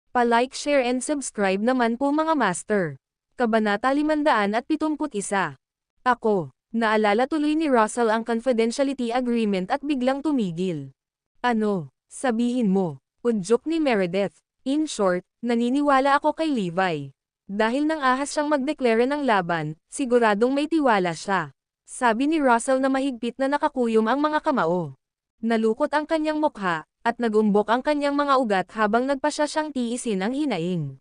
Pa-like, share and subscribe naman po mga master. Kabanata 571. Ako, naalala tuloy ni Russell ang confidentiality agreement at biglang tumigil. Ano, sabihin mo, udyok ni Meredith. In short, naniniwala ako kay Levi. Dahil nang ahas siyang magdeklara ng laban, siguradong may tiwala siya. Sabi ni Russell na mahigpit na nakakuyom ang mga kamao. Nalukot ang kanyang mukha, at nagumbok ang kanyang mga ugat habang nagpasya siyang tiisin ang hinaing.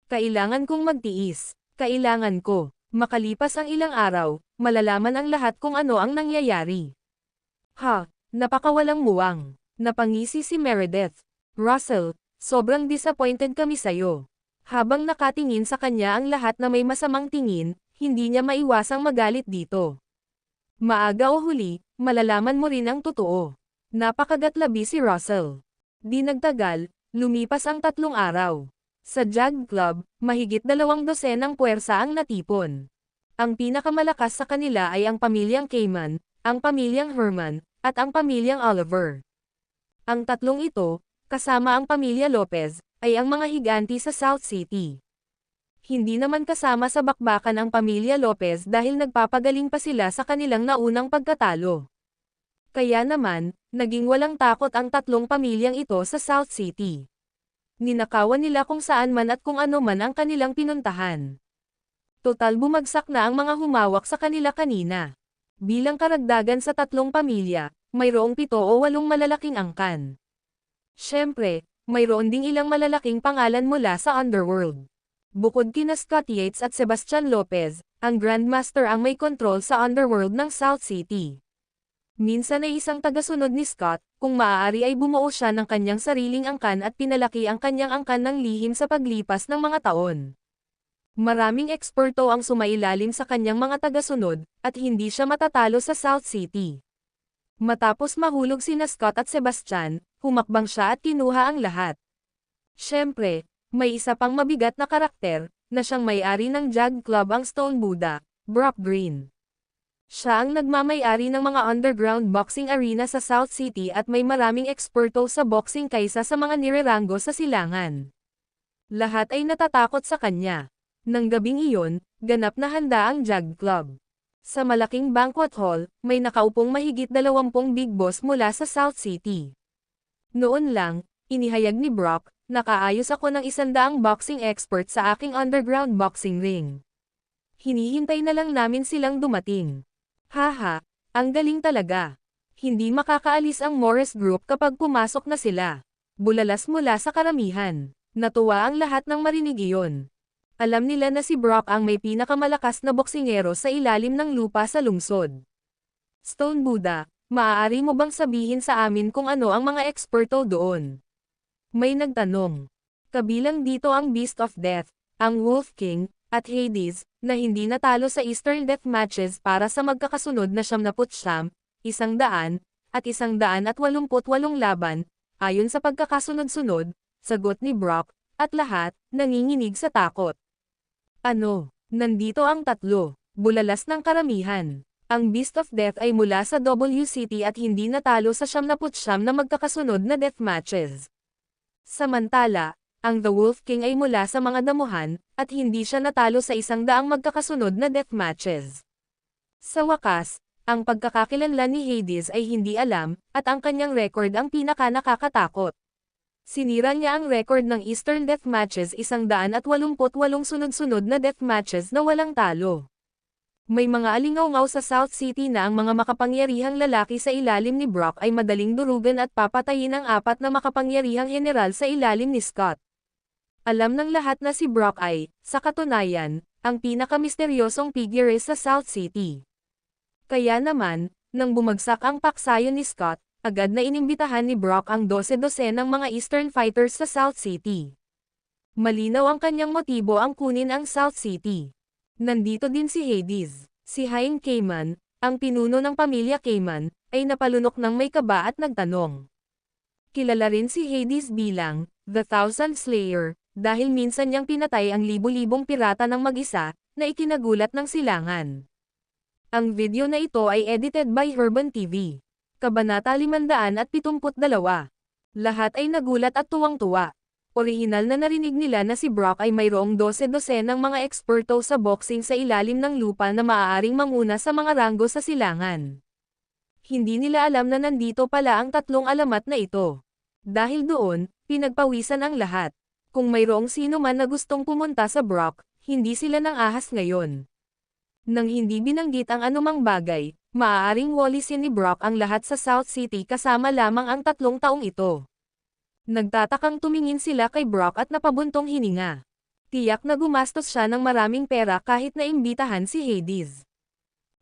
Kailangan kong magtiis. Kailangan ko. Makalipas ang ilang araw, malalaman ang lahat kung ano ang nangyayari. Ha, napakawalang muwang. Napangisi si Meredith. Russell, sobrang disappointed kami sayo. Habang nakatingin sa kanya ang lahat na may masamang tingin, hindi niya maiwasang magalit dito. Maaga o huli, malalaman mo rin ang totoo. Napakagatlabi si Russell. Di nagtagal, lumipas ang 3 araw. Sa Jag Club, mahigit 200 ang puwersa ang natipon. Ang pinakamalakas sa kanila ay ang pamilyang Cayman, ang pamilyang Herman, at ang pamilyang Oliver. Ang tatlong ito, kasama ang pamilya Lopez, ay ang mga higanti sa South City. Hindi naman kasama sa bakbakan ang pamilya Lopez dahil nagpapagaling pa sila sa kanilang naunang pagkatalo. Kaya naman, naging walang takot ang tatlong pamilyang ito sa South City. Ninakawan nila kung saan man at kung ano man ang kanilang pinuntahan. Total bumagsak na ang mga humawak sa kanila kanina. Bilang karagdagan sa tatlong pamilya, mayroong 7 o 8 malalaking angkan. Siyempre, mayroon ding ilang malalaking pangalan mula sa underworld. Bukod kina Scott Yates at Sebastian Lopez, ang Grandmaster ang may kontrol sa underworld ng South City. Minsan ay isang tagasunod ni Scott, kung maaari ay bumuo siya ng kanyang sariling angkan at pinalaki ang kanyang angkan ng lihim sa paglipas ng mga taon. Maraming eksperto ang sumailalim sa kanyang mga tagasunod, at hindi siya matatalo sa South City. Matapos mahulog sina Scott at Sebastian, humakbang siya at kinuha ang lahat. Siyempre, may isa pang mabigat na karakter, na siyang may-ari ng Jag Club ang Stone Buddha, Brock Green. Siya ang nagmamay-ari ng mga underground boxing arena sa South City at may maraming eksperto sa boxing kaysa sa mga nireranggo sa silangan. Lahat ay natatakot sa kanya. Nang gabing iyon, ganap na handa ang Jag Club. Sa malaking banquet hall, may nakaupong mahigit 20 big boss mula sa South City. Noon lang, inihayag ni Brock, nakaayos ako ng 100 boxing expert sa aking underground boxing ring. Hinihintay na lang namin silang dumating. Haha, ang galing talaga. Hindi makakaalis ang Morris Group kapag pumasok na sila. Bulalas mula sa karamihan. Natuwa ang lahat ng marinig iyon. Alam nila na si Brock ang may pinakamalakas na boksingero sa ilalim ng lupa sa lungsod. Stone Buddha, maaari mo bang sabihin sa amin kung ano ang mga eksperto doon? May nagtanong. Kabilang dito ang Beast of Death, ang Wolf King, at Hades, na hindi natalo sa Eastern Death Matches para sa magkakasunod na 99, 100, at 188 laban, ayon sa pagkakasunod-sunod, sagot ni Brock, at lahat, nanginginig sa takot. Ano, nandito ang tatlo, bulalas ng karamihan. Ang Beast of Death ay mula sa WCT at hindi natalo sa 99 na magkakasunod na death matches. Samantala, ang The Wolf King ay mula sa mga damuhan, at hindi siya natalo sa 100 magkakasunod na death matches. Sa wakas, ang pagkakakilanlan ni Hades ay hindi alam, at ang kanyang record ang pinaka-nakakatakot. Sinira niya ang record ng Eastern Death Matches 188 sunod-sunod na death matches na walang talo. May mga alingaw-ngaw sa South City na ang mga makapangyarihang lalaki sa ilalim ni Brock ay madaling durugan at papatayin ang 4 na makapangyarihang general sa ilalim ni Scott. Alam ng lahat na si Brock ay, sa katunayan, ang pinakamisteryosong figure sa South City. Kaya naman, nang bumagsak ang paksayo ni Scott, agad na inimbitahan ni Brock ang 12 ng mga Eastern fighters sa South City. Malinaw ang kanyang motibo ang kunin ang South City. Nandito din si Hades. Si Hein Cayman, ang pinuno ng pamilya Cayman, ay napalunok ng may kaba at nagtanong. Kilala rin si Hades bilang, The Thousand Slayer, dahil minsan niyang pinatay ang libu-libong pirata ng mag-isa, na ikinagulat ng silangan. Ang video na ito ay edited by Herban TV. Kabanata 572. Lahat ay nagulat at tuwang-tuwa. Orihinal na narinig nila na si Brock ay mayroong 12 ng mga eksperto sa boxing sa ilalim ng lupa na maaaring manguna sa mga ranggo sa silangan. Hindi nila alam na nandito pala ang tatlong alamat na ito. Dahil doon, pinagpawisan ang lahat. Kung mayroong sino man na gustong pumunta sa Brock, hindi sila nang ahas ngayon. Nang hindi binanggit ang anumang bagay, maaaring walisin ni Brock ang lahat sa South City kasama lamang ang 3 taong ito. Nagtatakang tumingin sila kay Brock at napabuntong hininga. Tiyak na gumastos siya ng maraming pera kahit na imbitahan si Hades.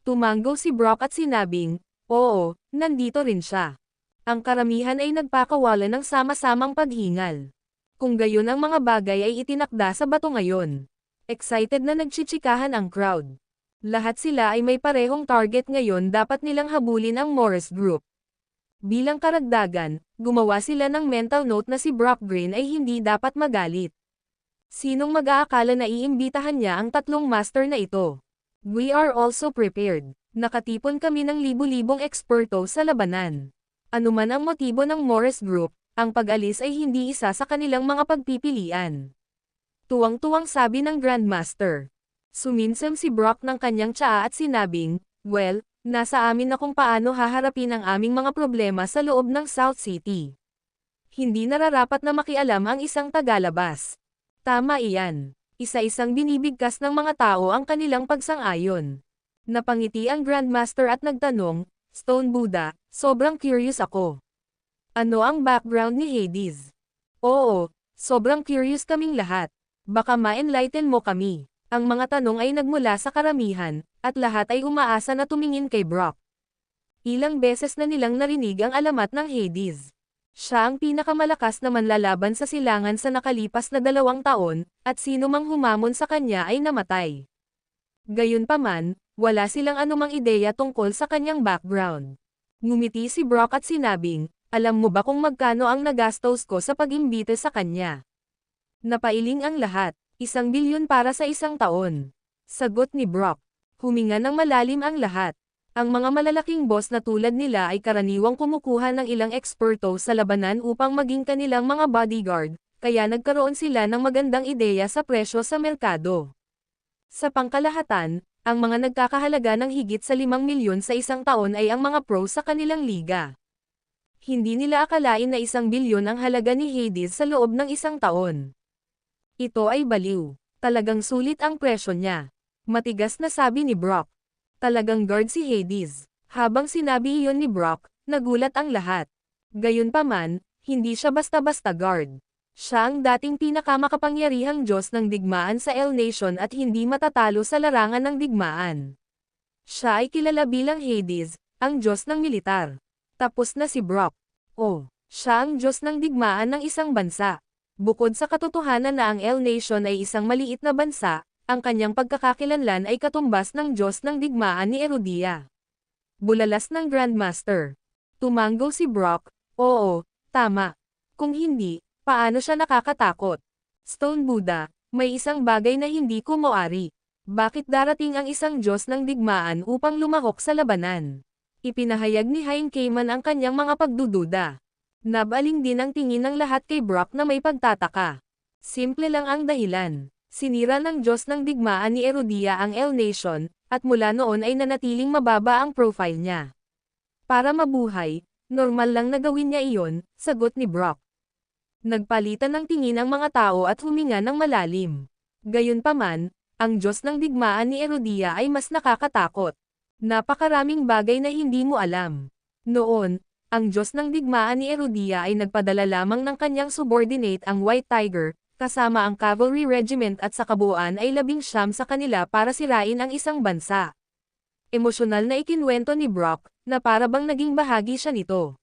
Tumango si Brock at sinabing, oo, nandito rin siya. Ang karamihan ay nagpakawala ng sama-samang paghingal. Kung gayon ang mga bagay ay itinakda sa bato ngayon. Excited na nagchichikahan ang crowd. Lahat sila ay may parehong target ngayon, dapat nilang habulin ang Morris Group. Bilang karagdagan, gumawa sila ng mental note na si Brock Green ay hindi dapat magalit. Sinong mag-aakala na iimbitahan niya ang 3 master na ito? We are also prepared. Nakatipon kami ng libu-libong eksperto sa labanan. Anuman ang motibo ng Morris Group, ang pag-alis ay hindi isa sa kanilang mga pagpipilian. Tuwang-tuwang sabi ng Grandmaster. Suminsam si Brock ng kanyang tsaa at sinabing, well, nasa amin na kung paano haharapin ang aming mga problema sa loob ng South City. Hindi nararapat na makialam ang isang tagalabas. Tama iyan. Isa-isang binibigkas ng mga tao ang kanilang pagsang-ayon. Napangiti ang Grandmaster at nagtanong, Stone Buddha, sobrang curious ako. Ano ang background ni Hades? Oo, sobrang curious kaming lahat. Baka ma-enlighten mo kami. Ang mga tanong ay nagmula sa karamihan, at lahat ay umaasa na tumingin kay Brock. Ilang beses na nilang narinig ang alamat ng Hades. Siya ang pinakamalakas na manlalaban sa silangan sa nakalipas na 2 taon, at sino mang humamon sa kanya ay namatay. Gayunpaman, wala silang anumang ideya tungkol sa kanyang background. Ngumiti si Brock at sinabing, alam mo ba kung magkano ang nagastos ko sa pag-imbita sa kanya? Napailing ang lahat. 1 bilyon para sa 1 taon. Sagot ni Brock. Huminga ng malalim ang lahat. Ang mga malalaking boss na tulad nila ay karaniwang kumukuha ng ilang eksperto sa labanan upang maging kanilang mga bodyguard, kaya nagkaroon sila ng magandang ideya sa presyo sa merkado. Sa pangkalahatan, ang mga nagkakahalaga ng higit sa 5 milyon sa 1 taon ay ang mga pro sa kanilang liga. Hindi nila akalain na 1 bilyon ang halaga ni Hades sa loob ng 1 taon. Ito ay baliw. Talagang sulit ang presyo niya. Matigas na sabi ni Brock. Talagang guard si Hades. Habang sinabi iyon ni Brock, nagulat ang lahat. Gayunpaman, hindi siya basta-basta guard. Siya ang dating pinakamakapangyarihang Diyos ng digmaan sa L Nation at hindi matatalo sa larangan ng digmaan. Siya ay kilala bilang Hades, ang Diyos ng militar. Tapos na si Brock. Oh, siya ang Diyos ng digmaan ng isang bansa. Bukod sa katotohanan na ang L Nation ay isang maliit na bansa, ang kanyang pagkakakilanlan ay katumbas ng Diyos ng digmaan ni Erudia. Bulalas ng Grandmaster. Tumango si Brock, oo, tama. Kung hindi, paano siya nakakatakot? Stone Buddha, may isang bagay na hindi ko moari. Bakit darating ang isang Diyos ng digmaan upang lumahok sa labanan? Ipinahayag ni Hein Cayman ang kanyang mga pagdududa. Nabaling din ang tingin ng lahat kay Brock na may pagtataka. Simple lang ang dahilan. Sinira ng Diyos ng digmaan ni Erudia ang L Nation, at mula noon ay nanatiling mababa ang profile niya. Para mabuhay, normal lang na gawin niya iyon, sagot ni Brock. Nagpalitan ng tingin ang mga tao at huminga ng malalim. Gayunpaman, ang Diyos ng digmaan ni Erudia ay mas nakakatakot. Napakaraming bagay na hindi mo alam. Noon, ang Diyos ng digmaan ni Erudia ay nagpadala lamang ng kanyang subordinate ang White Tiger, kasama ang cavalry regiment at sa kabuuan ay 19 sa kanila para sirain ang isang bansa. Emosyonal na ikinwento ni Brock, na para bang naging bahagi siya nito.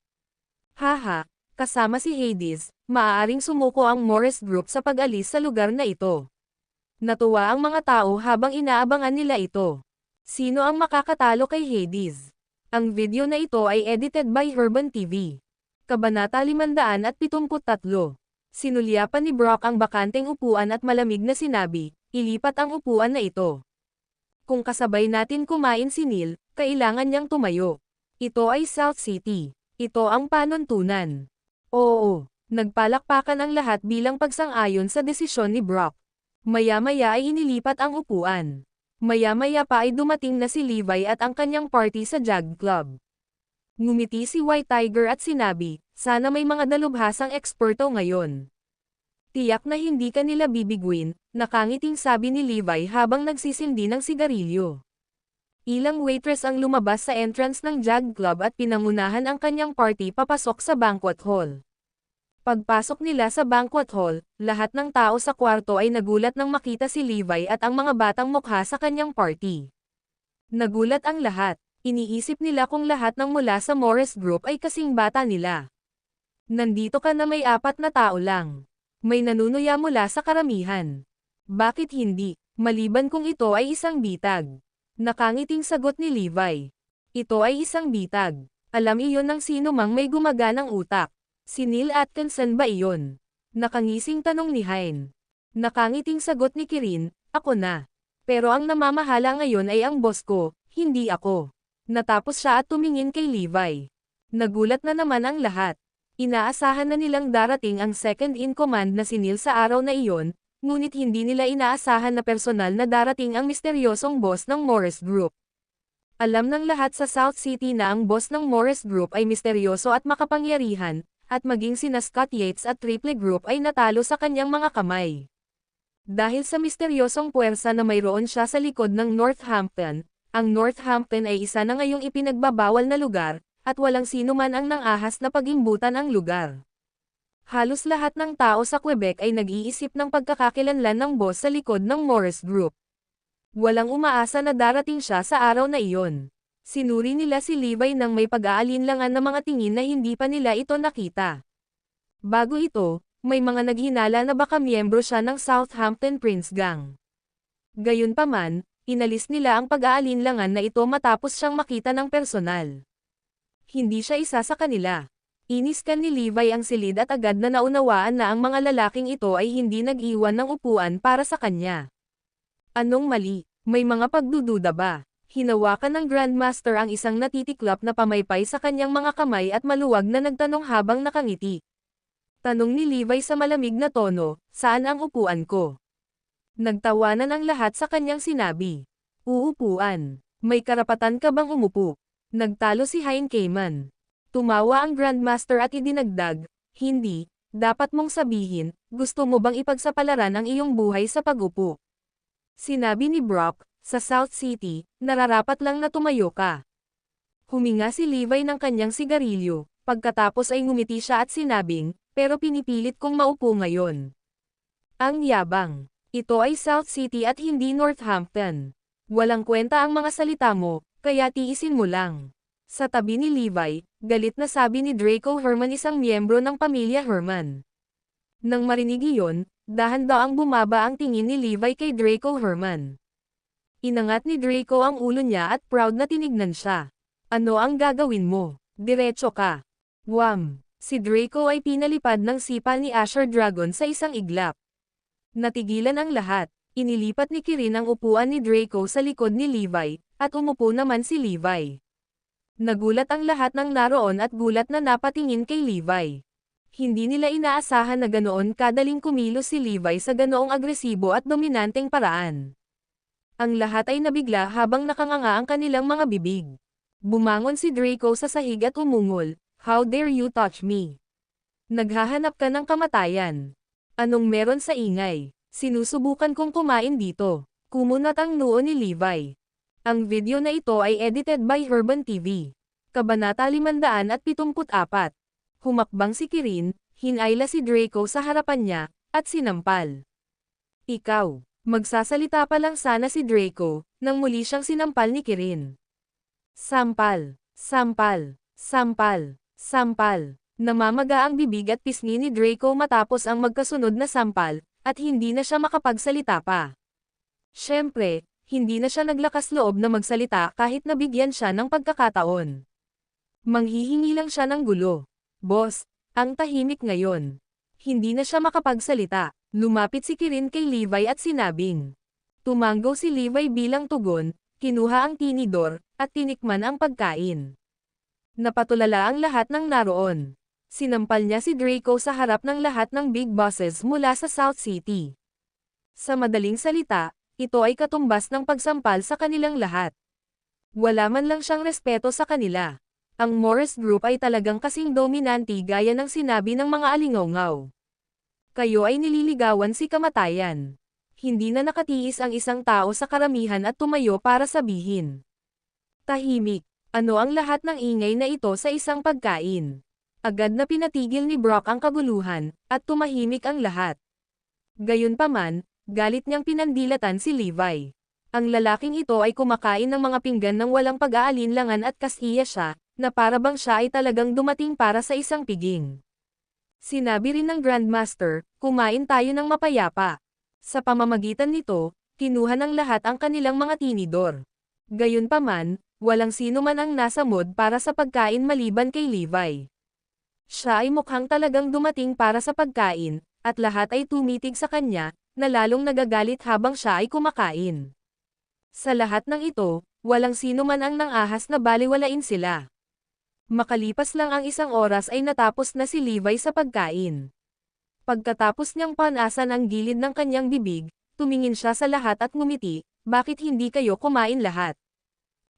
Haha, kasama si Hades, maaaring sumuko ang Morris Group sa pag-alis sa lugar na ito. Natuwa ang mga tao habang inaabangan nila ito. Sino ang makakatalo kay Hades? Ang video na ito ay edited by Herban TV. Kabanata 573. Sinulyapan ni Brock ang bakanteng upuan at malamig na sinabi, ilipat ang upuan na ito. Kung kasabay natin kumain si Neil, kailangan niyang tumayo. Ito ay South City. Ito ang panuntunan. Oo, Nagpalakpakan ang lahat bilang pagsang-ayon sa desisyon ni Brock. Maya-maya ay inilipat ang upuan. Maya-maya pa ay dumating na si Levi at ang kanyang party sa Jag Club. Ngumiti si White Tiger at sinabi, sana may mga dalubhasang eksperto ngayon. Tiyak na hindi ka nila bibiguin, nakangiting sabi ni Levi habang nagsisindi ng sigarilyo. Ilang waitress ang lumabas sa entrance ng Jag Club at pinangunahan ang kanyang party papasok sa banquet hall. Pagpasok nila sa banquet hall, lahat ng tao sa kwarto ay nagulat nang makita si Levi at ang mga batang mukha sa kanyang party. Nagulat ang lahat, iniisip nila kung lahat ng mula sa Morris Group ay kasing bata nila. Nandito ka na may 4 na tao lang. May nanunuya mula sa karamihan. Bakit hindi, maliban kung ito ay isang bitag? Nakangiting sagot ni Levi. Ito ay isang bitag. Alam iyon ng sino mang may gumaganang utak. Si Neil Atkinson ba iyon? Nakangising tanong ni Hein. Nakangiting sagot ni Kirin, ako na. Pero ang namamahala ngayon ay ang boss ko, hindi ako. Natapos siya at tumingin kay Levi. Nagulat na naman ang lahat. Inaasahan na nilang darating ang second in command na si Neil sa araw na iyon, ngunit hindi nila inaasahan na personal na darating ang misteryosong boss ng Morris Group. Alam ng lahat sa South City na ang boss ng Morris Group ay misteryoso at makapangyarihan, at maging sina Scott Yates at Triple Group ay natalo sa kanyang mga kamay. Dahil sa misteryosong puwersa na mayroon siya sa likod ng Northampton, ang Northampton ay isa na ngayong ipinagbabawal na lugar, at walang sino man ang nang-ahas na pagimbutan ang lugar. Halos lahat ng tao sa Quebec ay nag-iisip ng pagkakakilanlan ng boss sa likod ng Morris Group. Walang umaasa na darating siya sa araw na iyon. Sinuri nila si Levi nang may pag-aalinlangan na mga tingin na hindi pa nila ito nakita. Bago ito, may mga naghinala na baka miyembro siya ng Southampton Prince Gang. Gayunpaman, inalis nila ang pag-aalinlangan na ito matapos siyang makita ng personal. Hindi siya isa sa kanila. Iniskan ni Levi ang silid at agad na naunawaan na ang mga lalaking ito ay hindi nag-iwan ng upuan para sa kanya. Anong mali? May mga pagdududa ba? Hinawakan ng Grandmaster ang isang natitiklap na pamaypay sa kanyang mga kamay at maluwag na nagtanong habang nakangiti. Tanong ni Levi sa malamig na tono, saan ang upuan ko? Nagtawanan ang lahat sa kanyang sinabi. Uupuan. May karapatan ka bang umupo? Nagtalo si Hein Cayman. Tumawa ang Grandmaster at idinagdag, hindi, dapat mong sabihin, gusto mo bang ipagsapalaran ang iyong buhay sa pag-upo? Sinabi ni Brock, sa South City, nararapat lang na tumayo ka. Huminga si Levi ng kanyang sigarilyo, pagkatapos ay ngumiti siya at sinabing, pero pinipilit kong maupo ngayon. Ang yabang. Ito ay South City at hindi Northampton. Walang kwenta ang mga salita mo, kaya tiisin mo lang. Sa tabi ni Levi, galit na sabi ni Draco Herman, isang miyembro ng pamilya Herman. Nang marinig iyon, dahan-daang bumaba ang tingin ni Levi kay Draco Herman. Inangat ni Draco ang ulo niya at proud na tinignan siya. Ano ang gagawin mo? Diretso ka. Wham! Si Draco ay pinalipad ng sipal ni Asher Dragon sa isang iglap. Natigilan ang lahat. Inilipat ni Kirin ang upuan ni Draco sa likod ni Levi, at umupo naman si Levi. Nagulat ang lahat ng naroon at gulat na napatingin kay Levi. Hindi nila inaasahan na ganoon kadaling kumilos si Levi sa ganoong agresibo at dominanteng paraan. Ang lahat ay nabigla habang nakanganga ang kanilang mga bibig. Bumangon si Draco sa sahig at umungol, "How dare you touch me? Naghahanap ka ng kamatayan. Anong meron sa ingay? Sinusubukan kong kumain dito." Kumunat ang noo ni Levi. Ang video na ito ay edited by Herban TV. Kabanata 574. Humakbang si Kirin, hinayla si Draco sa harapan niya, at sinampal. Ikaw. Magsasalita pa lang sana si Draco, nang muli siyang sinampal ni Kirin. Sampal, sampal, sampal, sampal. Namamaga ang bibig at pisngi ni Draco matapos ang magkasunod na sampal, at hindi na siya makapagsalita pa. Siyempre, hindi na siya naglakas loob na magsalita kahit nabigyan siya ng pagkakataon. Manghihingi lang siya ng gulo. Boss, ang tahimik ngayon. Hindi na siya makapagsalita. Lumapit si Kirin kay Levi at sinabing. Tumanggo si Levi bilang tugon, kinuha ang tinidor, at tinikman ang pagkain. Napatulala ang lahat ng naroon. Sinampal niya si Draco sa harap ng lahat ng big bosses mula sa South City. Sa madaling salita, ito ay katumbas ng pagsampal sa kanilang lahat. Wala man lang siyang respeto sa kanila. Ang Morris Group ay talagang kasing dominante gaya ng sinabi ng mga alingawngaw. Kayo ay nililigawan si kamatayan. Hindi na nakatiis ang isang tao sa karamihan at tumayo para sabihin. Tahimik. Ano ang lahat ng ingay na ito sa isang pagkain? Agad na pinatigil ni Brock ang kaguluhan, at tumahimik ang lahat. Gayunpaman, galit niyang pinandilatan si Levi. Ang lalaking ito ay kumakain ng mga pinggan ng walang pag-aalinlangan at kasiya siya, na para bang siya ay talagang dumating para sa isang piging. Sinabi rin ng Grandmaster, kumain tayo ng mapayapa. Sa pamamagitan nito, kinuha ng lahat ang kanilang mga tinidor. Gayunpaman, walang sino man ang nasa mood para sa pagkain maliban kay Levi. Siya ay mukhang talagang dumating para sa pagkain, at lahat ay tumitig sa kanya, na lalong nagagalit habang siya ay kumakain. Sa lahat ng ito, walang sino man ang nang-ahas na baliwalain sila. Makalipas lang ang isang oras ay natapos na si Levi sa pagkain. Pagkatapos niyang panasan ang gilid ng kanyang bibig, tumingin siya sa lahat at ngumiti, bakit hindi kayo kumain lahat?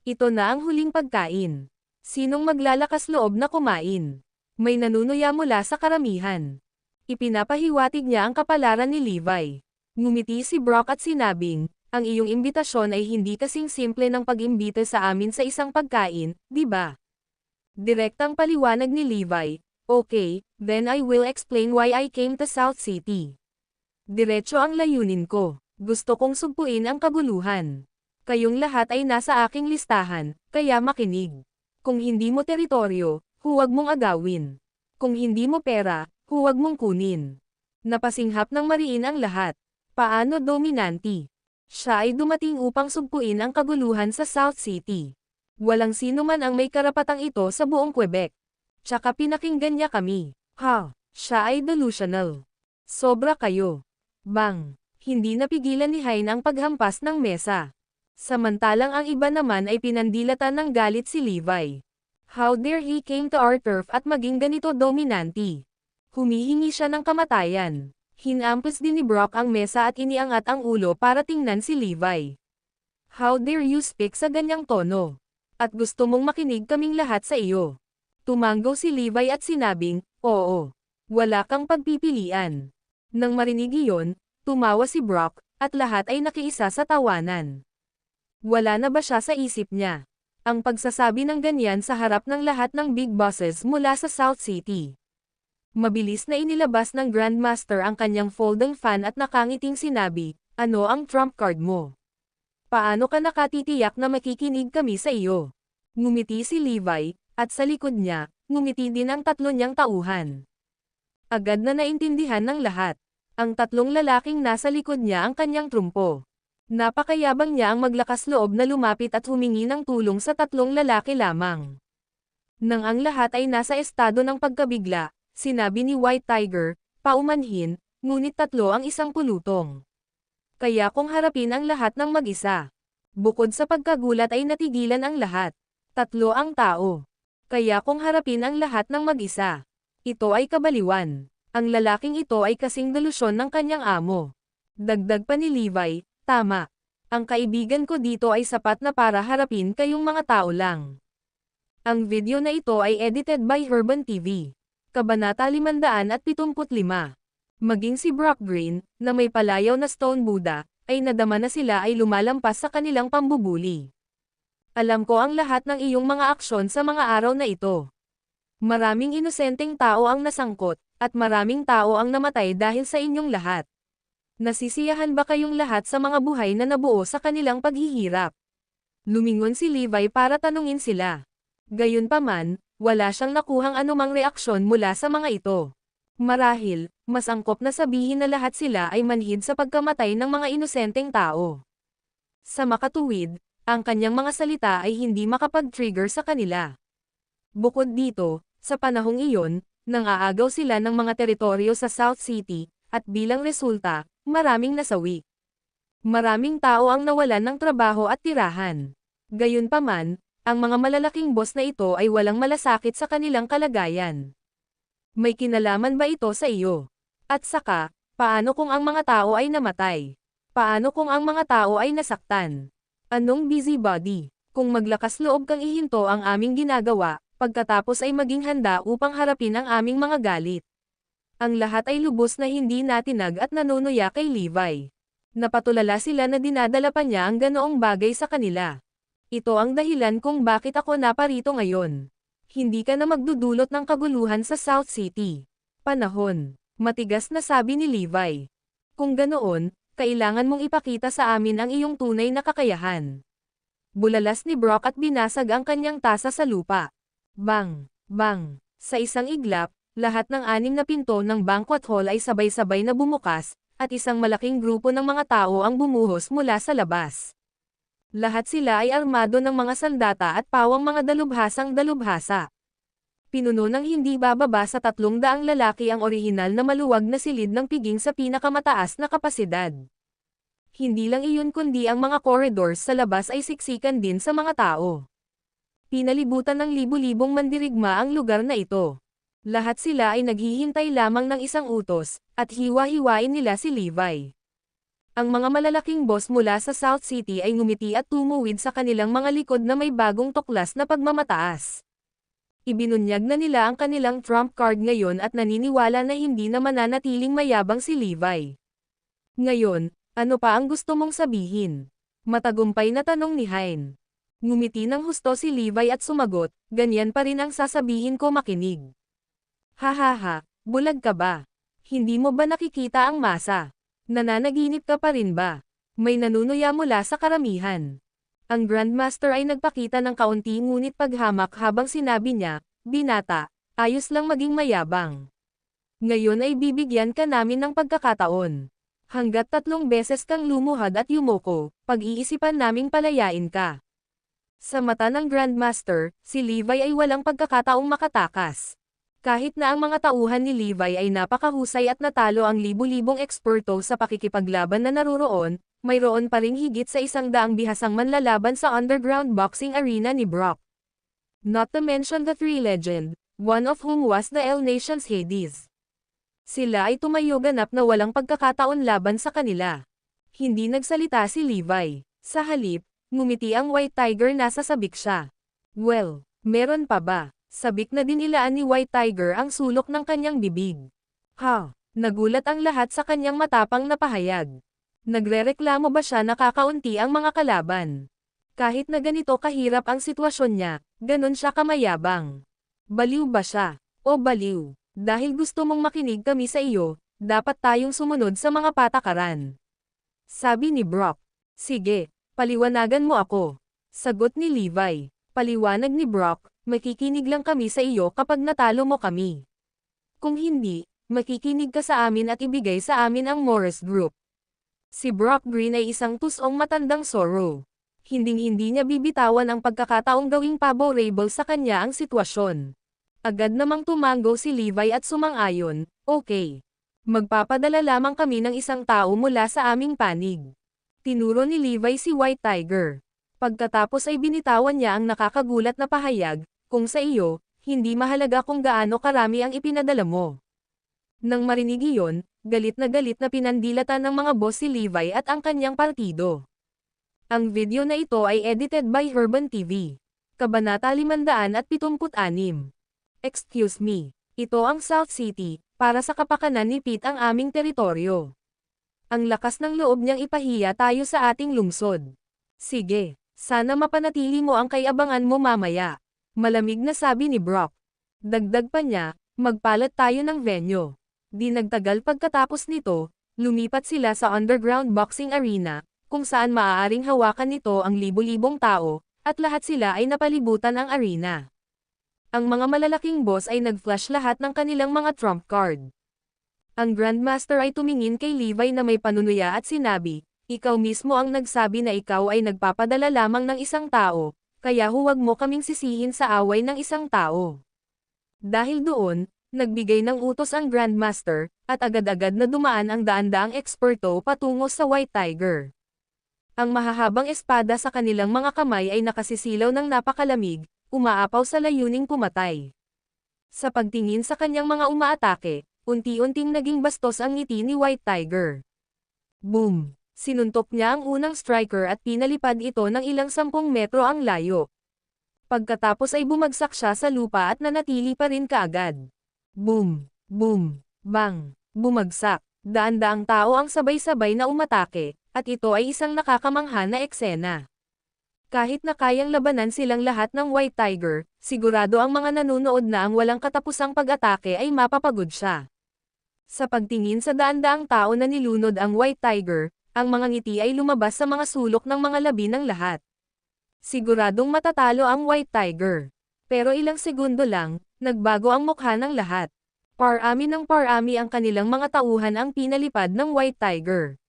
Ito na ang huling pagkain. Sinong maglalakas loob na kumain? May nanunuya mula sa karamihan. Ipinapahiwatig niya ang kapalaran ni Levi. Ngumiti si Brock at sinabing, ang iyong imbitasyon ay hindi kasing simple ng pag-imbita sa amin sa isang pagkain, di ba? Direktang paliwanag ni Levi, okay, then I will explain why I came to South City. Diretso ang layunin ko. Gusto kong sugpuin ang kaguluhan. Kayong lahat ay nasa aking listahan, kaya makinig. Kung hindi mo teritoryo, huwag mong agawin. Kung hindi mo pera, huwag mong kunin. Napasinghap ng mariin ang lahat. Paano dominante? Siya ay dumating upang sugpuin ang kaguluhan sa South City. Walang sino man ang may karapatang ito sa buong Quebec. Tsaka pinakinggan niya kami. Ha, siya ay delusional. Sobra kayo. Bang! Hindi napigilan ni Hein ang paghampas ng mesa. Samantalang ang iba naman ay pinandilatan ng galit si Levi. How dare he came to our turf at maging ganito dominante? Humihingi siya ng kamatayan. Hinampas din ni Brock ang mesa at iniangat ang ulo para tingnan si Levi. How dare you speak sa ganyang tono? At gusto mong makinig kaming lahat sa iyo. Tumanggo si Levi at sinabing, oo. Wala kang pagpipilian. Nang marinig iyon, tumawa si Brock, at lahat ay nakiisa sa tawanan. Wala na ba siya sa isip niya? Ang pagsasabi ng ganyan sa harap ng lahat ng big bosses mula sa South City. Mabilis na inilabas ng Grandmaster ang kanyang folding fan at nakangiting sinabi, ano ang trump card mo? Paano ka nakatitiyak na makikinig kami sa iyo? Ngumiti si Levi, at sa likod niya, ngumiti din ang tatlo niyang tauhan. Agad na naintindihan ng lahat. Ang tatlong lalaking nasa likod niya ang kanyang trumpo. Napakayabang niya ang maglakas loob na lumapit at humingi ng tulong sa tatlong lalaki lamang. Nang ang lahat ay nasa estado ng pagkabigla, sinabi ni White Tiger, paumanhin, ngunit tatlo ang isang pulutong. Kaya kung harapin ang lahat ng mag-isa. Bukod sa pagkagulat ay natigilan ang lahat. Tatlo ang tao. Kaya kung harapin ang lahat ng mag-isa. Ito ay kabaliwan. Ang lalaking ito ay kasing delusyon ng kanyang amo. Dagdag pa ni Levi, tama. Ang kaibigan ko dito ay sapat na para harapin kayong mga tao lang. Ang video na ito ay edited by Herban TV. Kabanata 575. Maging si Brock Green, na may palayaw na Stone Buddha, ay nadama na sila ay lumalampas sa kanilang pambubuli. Alam ko ang lahat ng iyong mga aksyon sa mga araw na ito. Maraming inosenteng tao ang nasangkot, at maraming tao ang namatay dahil sa inyong lahat. Nasisiyahan ba kayong lahat sa mga buhay na nabuo sa kanilang paghihirap? Lumingon si Levi para tanungin sila. Gayunpaman, wala siyang nakuhang anumang reaksyon mula sa mga ito. Marahil, mas angkop na sabihin na lahat sila ay manhid sa pagkamatay ng mga inosenteng tao. Sa makatuwid, ang kanyang mga salita ay hindi makapag-trigger sa kanila. Bukod dito, sa panahong iyon, nang-aagaw sila ng mga teritoryo sa South City, at bilang resulta, maraming nasawi. Maraming tao ang nawalan ng trabaho at tirahan. Gayunpaman, ang mga malalaking boss na ito ay walang malasakit sa kanilang kalagayan. May kinalaman ba ito sa iyo? At saka, paano kung ang mga tao ay namatay? Paano kung ang mga tao ay nasaktan? Anong busybody? Kung maglakas loob kang ihinto ang aming ginagawa, pagkatapos ay maging handa upang harapin ang aming mga galit. Ang lahat ay lubos na hindi natinag at nanunuya kay Levi. Napatulala sila na dinadala pa niya ang ganoong bagay sa kanila. Ito ang dahilan kung bakit ako naparito ngayon. Hindi ka na magdudulot ng kaguluhan sa South City. Panahon. Matigas na sabi ni Levi. Kung ganoon, kailangan mong ipakita sa amin ang iyong tunay na kakayahan. Bulalas ni Brock at binasag ang kanyang tasa sa lupa. Bang! Bang! Sa isang iglap, lahat ng 6 na pinto ng banquet hall ay sabay-sabay na bumukas, at isang malaking grupo ng mga tao ang bumuhos mula sa labas. Lahat sila ay armado ng mga sandata at pawang mga dalubhasang dalubhasa. Pinuno ng hindi bababa sa 300 lalaki ang orihinal na maluwag na silid ng piging sa pinakamataas na kapasidad. Hindi lang iyon kundi ang mga corridors sa labas ay siksikan din sa mga tao. Pinalibutan ng libu-libong mandirigma ang lugar na ito. Lahat sila ay naghihintay lamang ng isang utos, at hiwa-hiwain nila si Levi. Ang mga malalaking boss mula sa South City ay ngumiti at tumuwid sa kanilang mga likod na may bagong tuklas na pagmamataas. Ibinunyag na nila ang kanilang trump card ngayon at naniniwala na hindi na mananatiling mayabang si Levi. Ngayon, ano pa ang gusto mong sabihin? Matagumpay na tanong ni Hein. Ngumiti ng husto si Levi at sumagot, ganyan pa rin ang sasabihin ko, makinig. Hahaha, bulag ka ba? Hindi mo ba nakikita ang masa? Nananaginip ka pa rin ba? May nanunuya mula sa karamihan. Ang Grandmaster ay nagpakita ng kaunti ngunit paghamak habang sinabi niya, binata, ayos lang maging mayabang. Ngayon ay bibigyan ka namin ng pagkakataon. Hanggat 3 beses kang lumuhad at yumoko, pag-iisipan naming palayain ka. Sa mata ng Grandmaster, si Levi ay walang pagkakataong makatakas. Kahit na ang mga tauhan ni Levi ay napakahusay at natalo ang libu-libong eksperto sa pakikipaglaban na naruroon, mayroon pa ring higit sa 100 bihasang manlalaban sa underground boxing arena ni Brock. Not to mention the 3 legend, one of whom was the L Nation's Hades. Sila ay tumayo ganap na walang pagkakataon laban sa kanila. Hindi nagsalita si Levi. Sa halip, ngumiti ang White Tiger na sasabik siya. Well, meron pa ba? Sabik na dinilaan ni White Tiger ang sulok ng kanyang bibig. Nagulat ang lahat sa kanyang matapang na pahayag. Nagrereklamo ba siya na kakaunti ang mga kalaban? Kahit na ganito kahirap ang sitwasyon niya, ganon siya kamayabang. Baliw ba siya? O baliw? Dahil gusto mong makinig kami sa iyo, dapat tayong sumunod sa mga patakaran. Sabi ni Brock. Sige, paliwanagan mo ako. Sagot ni Levi. Paliwanag ni Brock. Makikinig lang kami sa iyo kapag natalo mo kami. Kung hindi, makikinig ka sa amin at ibigay sa amin ang Morris Group. Si Brock Green ay isang tusong matandang Zorro. Hinding-hindi niya bibitawan ang pagkakataong gawing favorable sa kanya ang sitwasyon. Agad namang tumango si Levi at sumang-ayon, okay. Magpapadala lamang kami ng isang tao mula sa aming panig. Tinuro ni Levi si White Tiger. Pagkatapos ay binitawan niya ang nakakagulat na pahayag, kung sa iyo, hindi mahalaga kung gaano karami ang ipinadala mo. Nang marinig iyon, galit na pinandilatan ng mga boss si Levi at ang kanyang partido. Ang video na ito ay edited by Herban TV. Kabanata 576. Excuse me, ito ang South City, para sa kapakanan ni Pete ang aming teritoryo. Ang lakas ng loob niyang ipahiya tayo sa ating lungsod. Sige, sana mapanatili mo ang kayabangan mo mamaya. Malamig na sabi ni Brock. Dagdag pa niya, magpalat tayo ng venue. Di nagtagal pagkatapos nito, lumipat sila sa underground boxing arena, kung saan maaaring hawakan nito ang libu-libong tao, at lahat sila ay napalibutan ang arena. Ang mga malalaking boss ay nag-flash lahat ng kanilang mga trump card. Ang Grandmaster ay tumingin kay Levi na may panunuya at sinabi, ikaw mismo ang nagsabi na ikaw ay nagpapadala lamang ng isang tao, kaya huwag mo kaming sisihin sa away ng isang tao. Dahil doon, nagbigay ng utos ang Grandmaster, at agad-agad na dumaan ang daan-daang eksperto patungo sa White Tiger. Ang mahahabang espada sa kanilang mga kamay ay nakasisilaw ng napakalamig, umaapaw sa layuning pumatay. Sa pagtingin sa kanyang mga umaatake, unti-unting naging bastos ang ngiti ni White Tiger. Boom! Sinuntok niya ang unang striker at pinalipad ito ng ilang 10 metro ang layo. Pagkatapos ay bumagsak siya sa lupa at nanatili pa rin kaagad. Boom! Boom! Bang! Bumagsak. Daan-daang tao ang sabay-sabay na umatake, at ito ay isang nakakamangha na eksena. Kahit na kayang labanan silang lahat ng White Tiger, sigurado ang mga nanunood na ang walang katapusang pag-atake ay mapapagod siya. Sa pagtingin sa daan-daang tao na nilunod ang White Tiger, ang mga ngiti ay lumabas sa mga sulok ng mga labi ng lahat. Siguradong matatalo ang White Tiger. Pero ilang segundo lang, nagbago ang mukha ng lahat. Parami ng parami ang kanilang mga tauhan ang pinalipad ng White Tiger.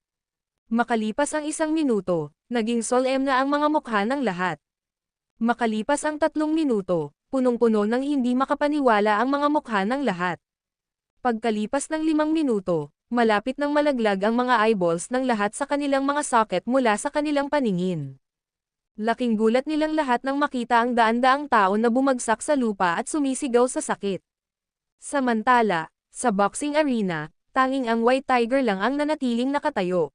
Makalipas ang 1 minuto, naging solemn na ang mga mukha ng lahat. Makalipas ang 3 minuto, punong-puno ng hindi makapaniwala ang mga mukha ng lahat. Pagkalipas ng 5 minuto, malapit nang malaglag ang mga eyeballs ng lahat sa kanilang mga socket mula sa kanilang paningin. Laking gulat nilang lahat nang makita ang daan-daang tao na bumagsak sa lupa at sumisigaw sa sakit. Samantala, sa boxing arena, tanging ang White Tiger lang ang nanatiling nakatayo.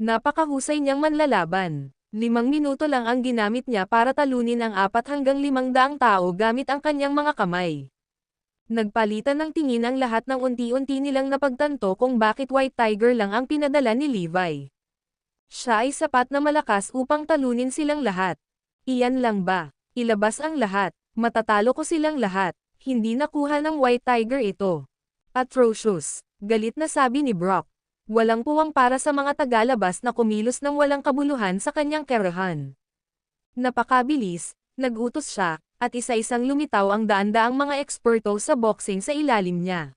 Napakahusay niyang manlalaban. 5 minuto lang ang ginamit niya para talunin ang 4 hanggang 500 tao gamit ang kanyang mga kamay. Nagpalitan ng tingin ang lahat ng unti-unti nilang napagtanto kung bakit White Tiger lang ang pinadala ni Levi. Siya ay sapat na malakas upang talunin silang lahat. Iyan lang ba? Ilabas ang lahat. Matatalo ko silang lahat. Hindi nakuha ng White Tiger ito. Atrocious. Galit na sabi ni Brock. Walang puwang para sa mga tagalabas na kumilos ng walang kabuluhan sa kanyang kerahan. Napakabilis, nag-utos siya, at isa-isang lumitaw ang daan-daang mga eksperto sa boxing sa ilalim niya.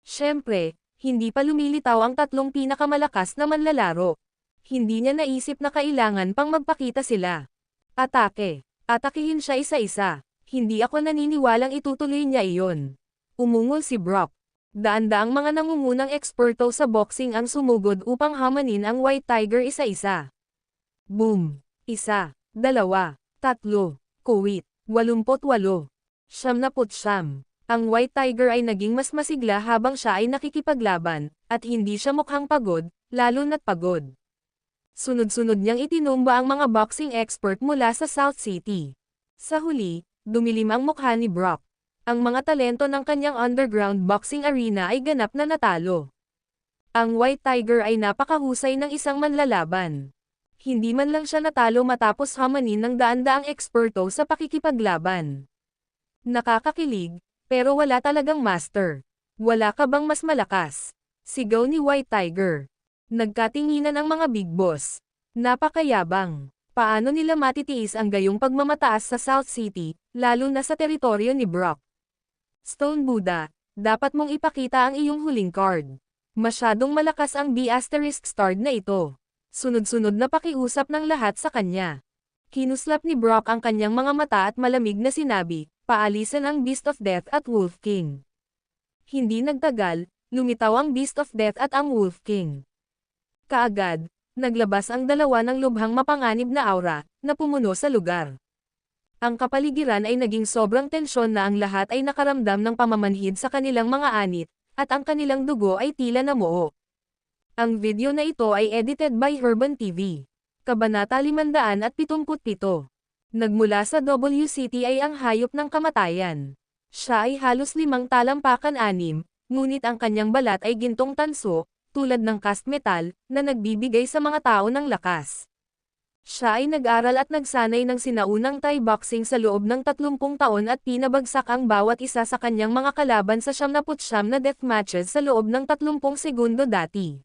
Siyempre, hindi pa lumilitaw ang 3 pinakamalakas na manlalaro. Hindi niya naisip na kailangan pang magpakita sila. Atake. Atakihin siya isa-isa. Hindi ako naniniwalang itutuloy niya iyon. Umungol si Brock. Daan-daang mga nangungunang eksperto sa boxing ang sumugod upang hamanin ang White Tiger isa-isa. Boom! 1, 2, 3, kuwit, 88, 79. Ang White Tiger ay naging mas masigla habang siya ay nakikipaglaban, at hindi siya mukhang pagod, lalo na't pagod. Sunod-sunod niyang itinumba ang mga boxing expert mula sa South City. Sa huli, dumilim ang mukha ni Brock. Ang mga talento ng kanyang underground boxing arena ay ganap na natalo. Ang White Tiger ay napakahusay ng isang manlalaban. Hindi man lang siya natalo matapos hamanin ng daan-daang eksperto sa pakikipaglaban. Nakakakilig, pero wala talagang master. Wala ka bang mas malakas? Sigaw ni White Tiger. Nagkatinginan ang mga big boss. Napakayabang. Paano nila matitiis ang gayong pagmamataas sa South City, lalo na sa teritoryo ni Brock? Stone Buddha, dapat mong ipakita ang iyong huling card. Masyadong malakas ang B** starred na ito. Sunod-sunod na pakiusap ng lahat sa kanya. Kinuslap ni Brock ang kanyang mga mata at malamig na sinabi, paalisan ang Beast of Death at Wolf King. Hindi nagtagal, lumitaw ang Beast of Death at ang Wolf King. Kaagad, naglabas ang dalawa ng lubhang mapanganib na aura, na pumuno sa lugar. Ang kapaligiran ay naging sobrang tensyon na ang lahat ay nakaramdam ng pamamanhid sa kanilang mga anit, at ang kanilang dugo ay tila namuo. Ang video na ito ay edited by Herban TV. Kabanata 577. Nagmula sa WCT ay ang hayop ng kamatayan. Siya ay halos 5 talampakan 6, ngunit ang kanyang balat ay gintong tanso, tulad ng cast metal, na nagbibigay sa mga tao ng lakas. Siya ay nag-aral at nagsanay ng sinaunang Thai boxing sa loob ng 30 taon at pinabagsak ang bawat isa sa kanyang mga kalaban sa 79 na death matches sa loob ng 30 segundo dati.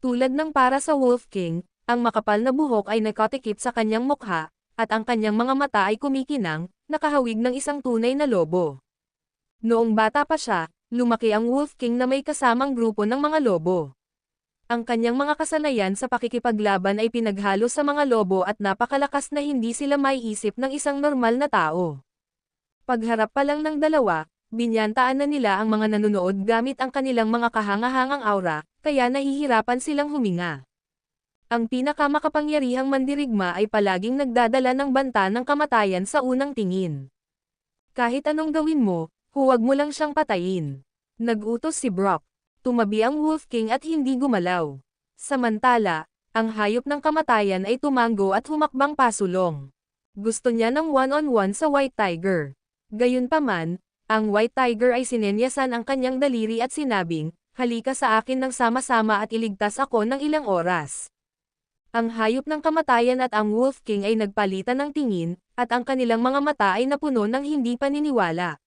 Tulad ng para sa Wolf King, ang makapal na buhok ay nakatikip sa kanyang mukha, at ang kanyang mga mata ay kumikinang, nakahawig ng isang tunay na lobo. Noong bata pa siya, lumaki ang Wolf King na may kasamang grupo ng mga lobo. Ang kanyang mga kasanayan sa pakikipaglaban ay pinaghalo sa mga lobo at napakalakas na hindi sila maiisip ng isang normal na tao. Pagharap pa lang ng dalawa, binyantaan na nila ang mga nanonood gamit ang kanilang mga kahangahangang aura, kaya nahihirapan silang huminga. Ang pinakamakapangyarihang mandirigma ay palaging nagdadala ng banta ng kamatayan sa unang tingin. Kahit anong gawin mo, Huwag mo lang siyang patayin. Nag-utos si Brock. Tumabi ang Wolf King at hindi gumalaw. Samantala, ang hayop ng kamatayan ay tumango at humakbang pasulong. Gusto niya ng one-on-one sa White Tiger. Gayunpaman, ang White Tiger ay sinenyasan ang kanyang daliri at sinabing, halika sa akin ng sama-sama at iligtas ako ng ilang oras. Ang hayop ng kamatayan at ang Wolf King ay nagpalitan ng tingin, at ang kanilang mga mata ay napuno ng hindi paniniwala.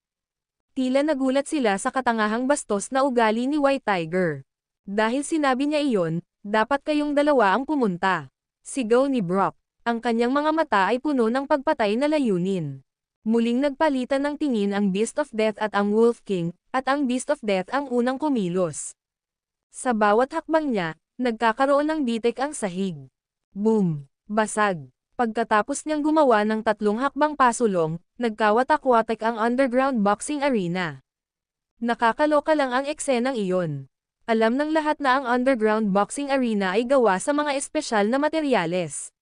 Tila nagulat sila sa katangahang bastos na ugali ni White Tiger. Dahil sinabi niya iyon, dapat kayong dalawa ang pumunta. Sigaw ni Brock. Ang kanyang mga mata ay puno ng pagpatay na layunin. Muling nagpalitan ng tingin ang Beast of Death at ang Wolf King, at ang Beast of Death ang unang kumilos. Sa bawat hakbang niya, nagkakaroon ng bitik ang sahig. Boom! Basag! Pagkatapos niyang gumawa ng 3 hakbang pasulong, nagkawatak-watak ang underground boxing arena. Nakakaloka lang ang eksenang iyon. Alam ng lahat na ang underground boxing arena ay gawa sa mga espesyal na materyales.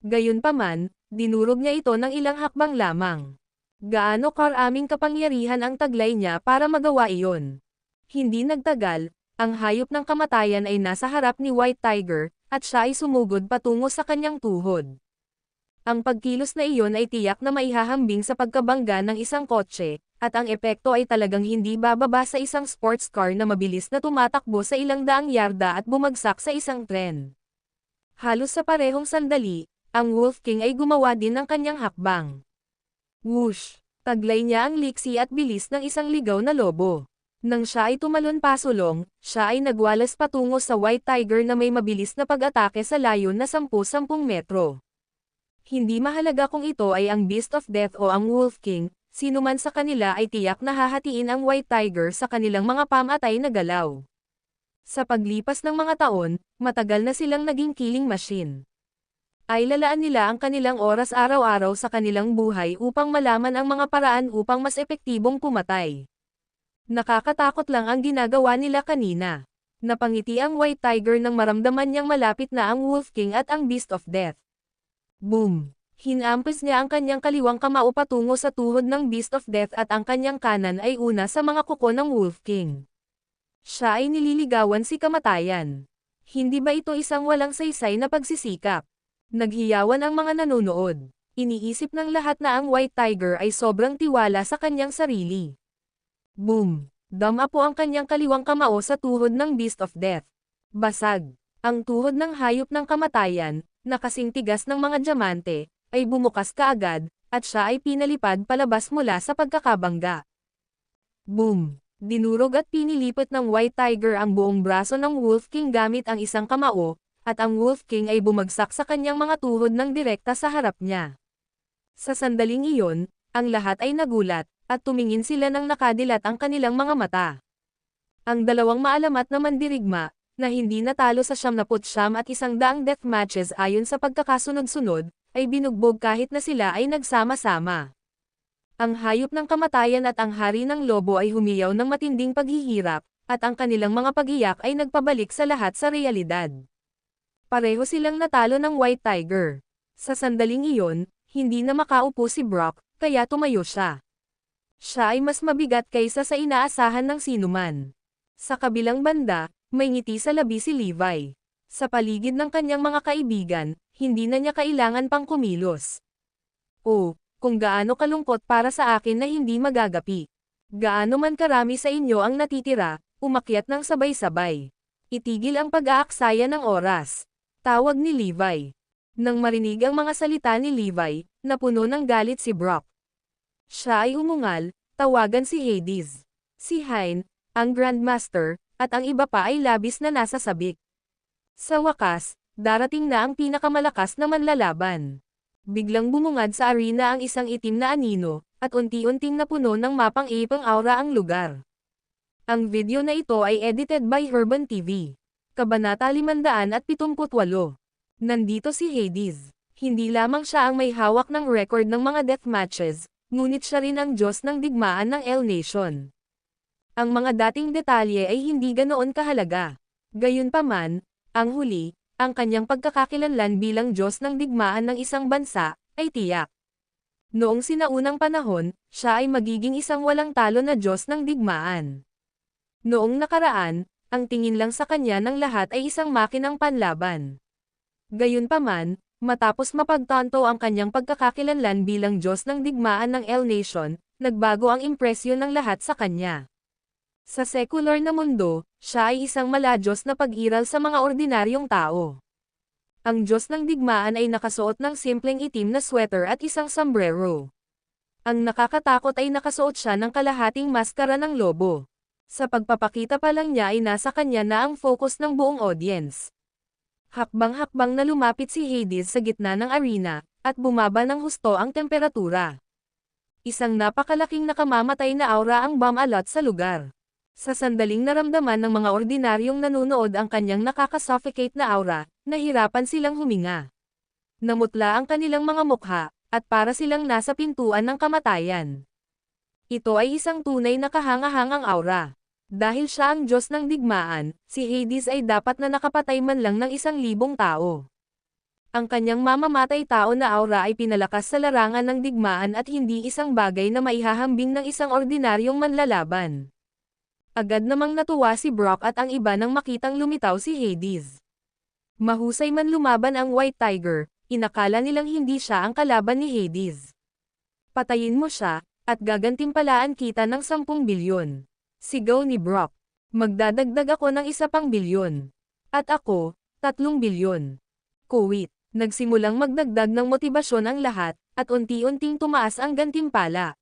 Gayunpaman, dinurog niya ito ng ilang hakbang lamang. Gaano karaming kapangyarihan ang taglay niya para magawa iyon. Hindi nagtagal, ang hayop ng kamatayan ay nasa harap ni White Tiger, at siya ay sumugod patungo sa kanyang tuhod. Ang pagkilos na iyon ay tiyak na maihahambing sa pagkabangga ng isang kotse, at ang epekto ay talagang hindi bababa sa isang sports car na mabilis na tumatakbo sa ilang daang yarda at bumagsak sa isang tren. Halos sa parehong sandali, ang Wolf King ay gumawa din ng kanyang hakbang. Whoosh! Taglay niya ang liksi at bilis ng isang ligaw na lobo. Nang siya ay tumalon pasulong, siya ay nagwalas patungo sa White Tiger na may mabilis na pag-atake sa layo na 10-10 metro. Hindi mahalaga kung ito ay ang Beast of Death o ang Wolf King, sinuman sa kanila ay tiyak na hahatiin ang White Tiger sa kanilang mga pamatay na galaw. Sa paglipas ng mga taon, matagal na silang naging killing machine. Ay lalaan nila ang kanilang oras araw-araw sa kanilang buhay upang malaman ang mga paraan upang mas epektibong pumatay. Nakakatakot lang ang ginagawa nila kanina. Napangiti ang White Tiger nang maramdaman niyang malapit na ang Wolf King at ang Beast of Death. Boom! Hinampis niya ang kanyang kaliwang kamao patungo sa tuhod ng Beast of Death at ang kanyang kanan ay una sa mga kuko ng Wolf King. Siya ay nililigawan si kamatayan. Hindi ba ito isang walang saysay na pagsisikap? Naghiyawan ang mga nanonood. Iniisip ng lahat na ang White Tiger ay sobrang tiwala sa kanyang sarili. Boom! Dama po ang kanyang kaliwang kamao sa tuhod ng Beast of Death. Basag! Ang tuhod ng hayop ng kamatayan, na kasing tigas ng mga diamante, ay bumukas kaagad, at siya ay pinalipad palabas mula sa pagkakabangga. Boom! Dinurog at pinilipot ng White Tiger ang buong braso ng Wolf King gamit ang isang kamao, at ang Wolf King ay bumagsak sa kanyang mga tuhod ng direkta sa harap niya. Sa sandaling iyon, ang lahat ay nagulat, at tumingin sila nang nakadilat ang kanilang mga mata. Ang dalawang maalamat na mandirigma, na hindi natalo sa 99 at 100 death matches ayon sa pagkakasunod-sunod, ay binugbog kahit na sila ay nagsama-sama. Ang hayop ng kamatayan at ang hari ng lobo ay humiyaw ng matinding paghihirap, at ang kanilang mga pag-iyak ay nagpabalik sa lahat sa realidad. Pareho silang natalo ng White Tiger. Sa sandaling iyon, hindi na makaupo si Brock, kaya tumayo siya. Siya ay mas mabigat kaysa sa inaasahan ng sinuman. Sa kabilang banda, may ngiti sa labi si Levi. Sa paligid ng kanyang mga kaibigan, hindi na niya kailangan pang kumilos. Oh, kung gaano kalungkot para sa akin na hindi magagapi. Gaano man karami sa inyo ang natitira, umakyat ng sabay-sabay. Itigil ang pag-aaksaya ng oras. Tawag ni Levi. Nang marinig ang mga salita ni Levi, napuno ng galit si Brock. Siya ay umungal, tawagan si Hades. Si Hein, ang Grandmaster, at ang iba pa ay labis na nasa sabik. Sa wakas, darating na ang pinakamalakas na manlalaban. Biglang bumungad sa arena ang isang itim na anino, at unti-unting napuno ng mapang-ipang aura ang lugar. Ang video na ito ay edited by Herban TV. Kabanata 578. Nandito si Hades. Hindi lamang siya ang may hawak ng record ng mga death matches, ngunit siya rin ang Diyos ng digmaan ng L Nation. Ang mga dating detalye ay hindi ganoon kahalaga. Gayunpaman, ang huli, ang kanyang pagkakakilanlan bilang Diyos ng digmaan ng isang bansa, ay tiyak. Noong sinaunang panahon, siya ay magiging isang walang talo na Diyos ng digmaan. Noong nakaraan, ang tingin lang sa kanya ng lahat ay isang makinang panlaban. Gayunpaman, matapos mapagtanto ang kanyang pagkakakilanlan bilang Diyos ng digmaan ng El Nation, nagbago ang impresyon ng lahat sa kanya. Sa secular na mundo, siya ay isang maladyos na pag-iral sa mga ordinaryong tao. Ang Diyos ng digmaan ay nakasuot ng simpleng itim na sweater at isang sombrero. Ang nakakatakot ay nakasuot siya ng kalahating maskara ng lobo. Sa pagpapakita pa lang niya ay nasa kanya na ang focus ng buong audience. Hakbang-hakbang na lumapit si Hades sa gitna ng arena, at bumaba ng husto ang temperatura. Isang napakalaking nakamamatay na aura ang bumalot sa lugar. Sa sandaling naramdaman ng mga ordinaryong nanonood ang kanyang nakaka-suffocate na aura, nahirapan silang huminga. Namutla ang kanilang mga mukha, at para silang nasa pintuan ng kamatayan. Ito ay isang tunay na kahanga-hangang aura. Dahil siya ang Diyos ng digmaan, si Hades ay dapat na nakapatay man lang ng 1,000 tao. Ang kanyang mamamatay tao na aura ay pinalakas sa larangan ng digmaan at hindi isang bagay na maihahambing ng isang ordinaryong manlalaban. Agad namang natuwa si Brock at ang iba nang makitang lumitaw si Hades. Mahusay man lumaban ang White Tiger, inakala nilang hindi siya ang kalaban ni Hades. Patayin mo siya, at gagantimpalaan kita ng 10 bilyon. Sigaw ni Brock. Magdadagdag ako ng 1 pang bilyon. At ako, 3 bilyon. Kuwit. Nagsimulang magdagdag ng motibasyon ang lahat, at unti-unting tumaas ang gantimpala.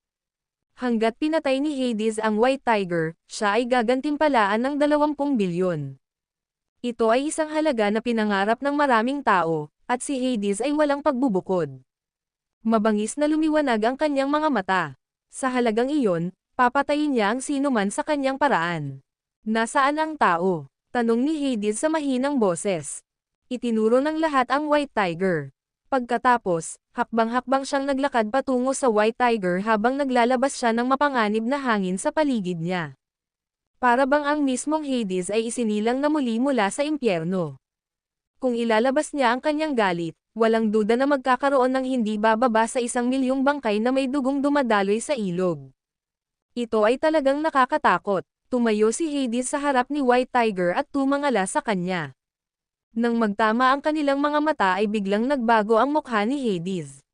Hanggat pinatay ni Hades ang White Tiger, siya ay gagantimpalaan ng 20 bilyon. Ito ay isang halaga na pinangarap ng maraming tao, at si Hades ay walang pagbubukod. Mabangis na lumiwanag ang kanyang mga mata. Sa halagang iyon, papatayin niya ang sino man sa kanyang paraan. Nasaan ang tao? Tanong ni Hades sa mahinang boses. Itinuro ng lahat ang White Tiger. Pagkatapos, hakbang-hakbang siyang naglakad patungo sa White Tiger habang naglalabas siya ng mapanganib na hangin sa paligid niya. Para bang ang mismong Hades ay isinilang na muli mula sa impyerno. Kung ilalabas niya ang kanyang galit, walang duda na magkakaroon ng hindi bababa sa 1,000,000 bangkay na may dugong dumadaloy sa ilog. Ito ay talagang nakakatakot. Tumayo si Hades sa harap ni White Tiger at tumangala sa kanya. Nang magtama ang kanilang mga mata ay biglang nagbago ang mukha ni Hades.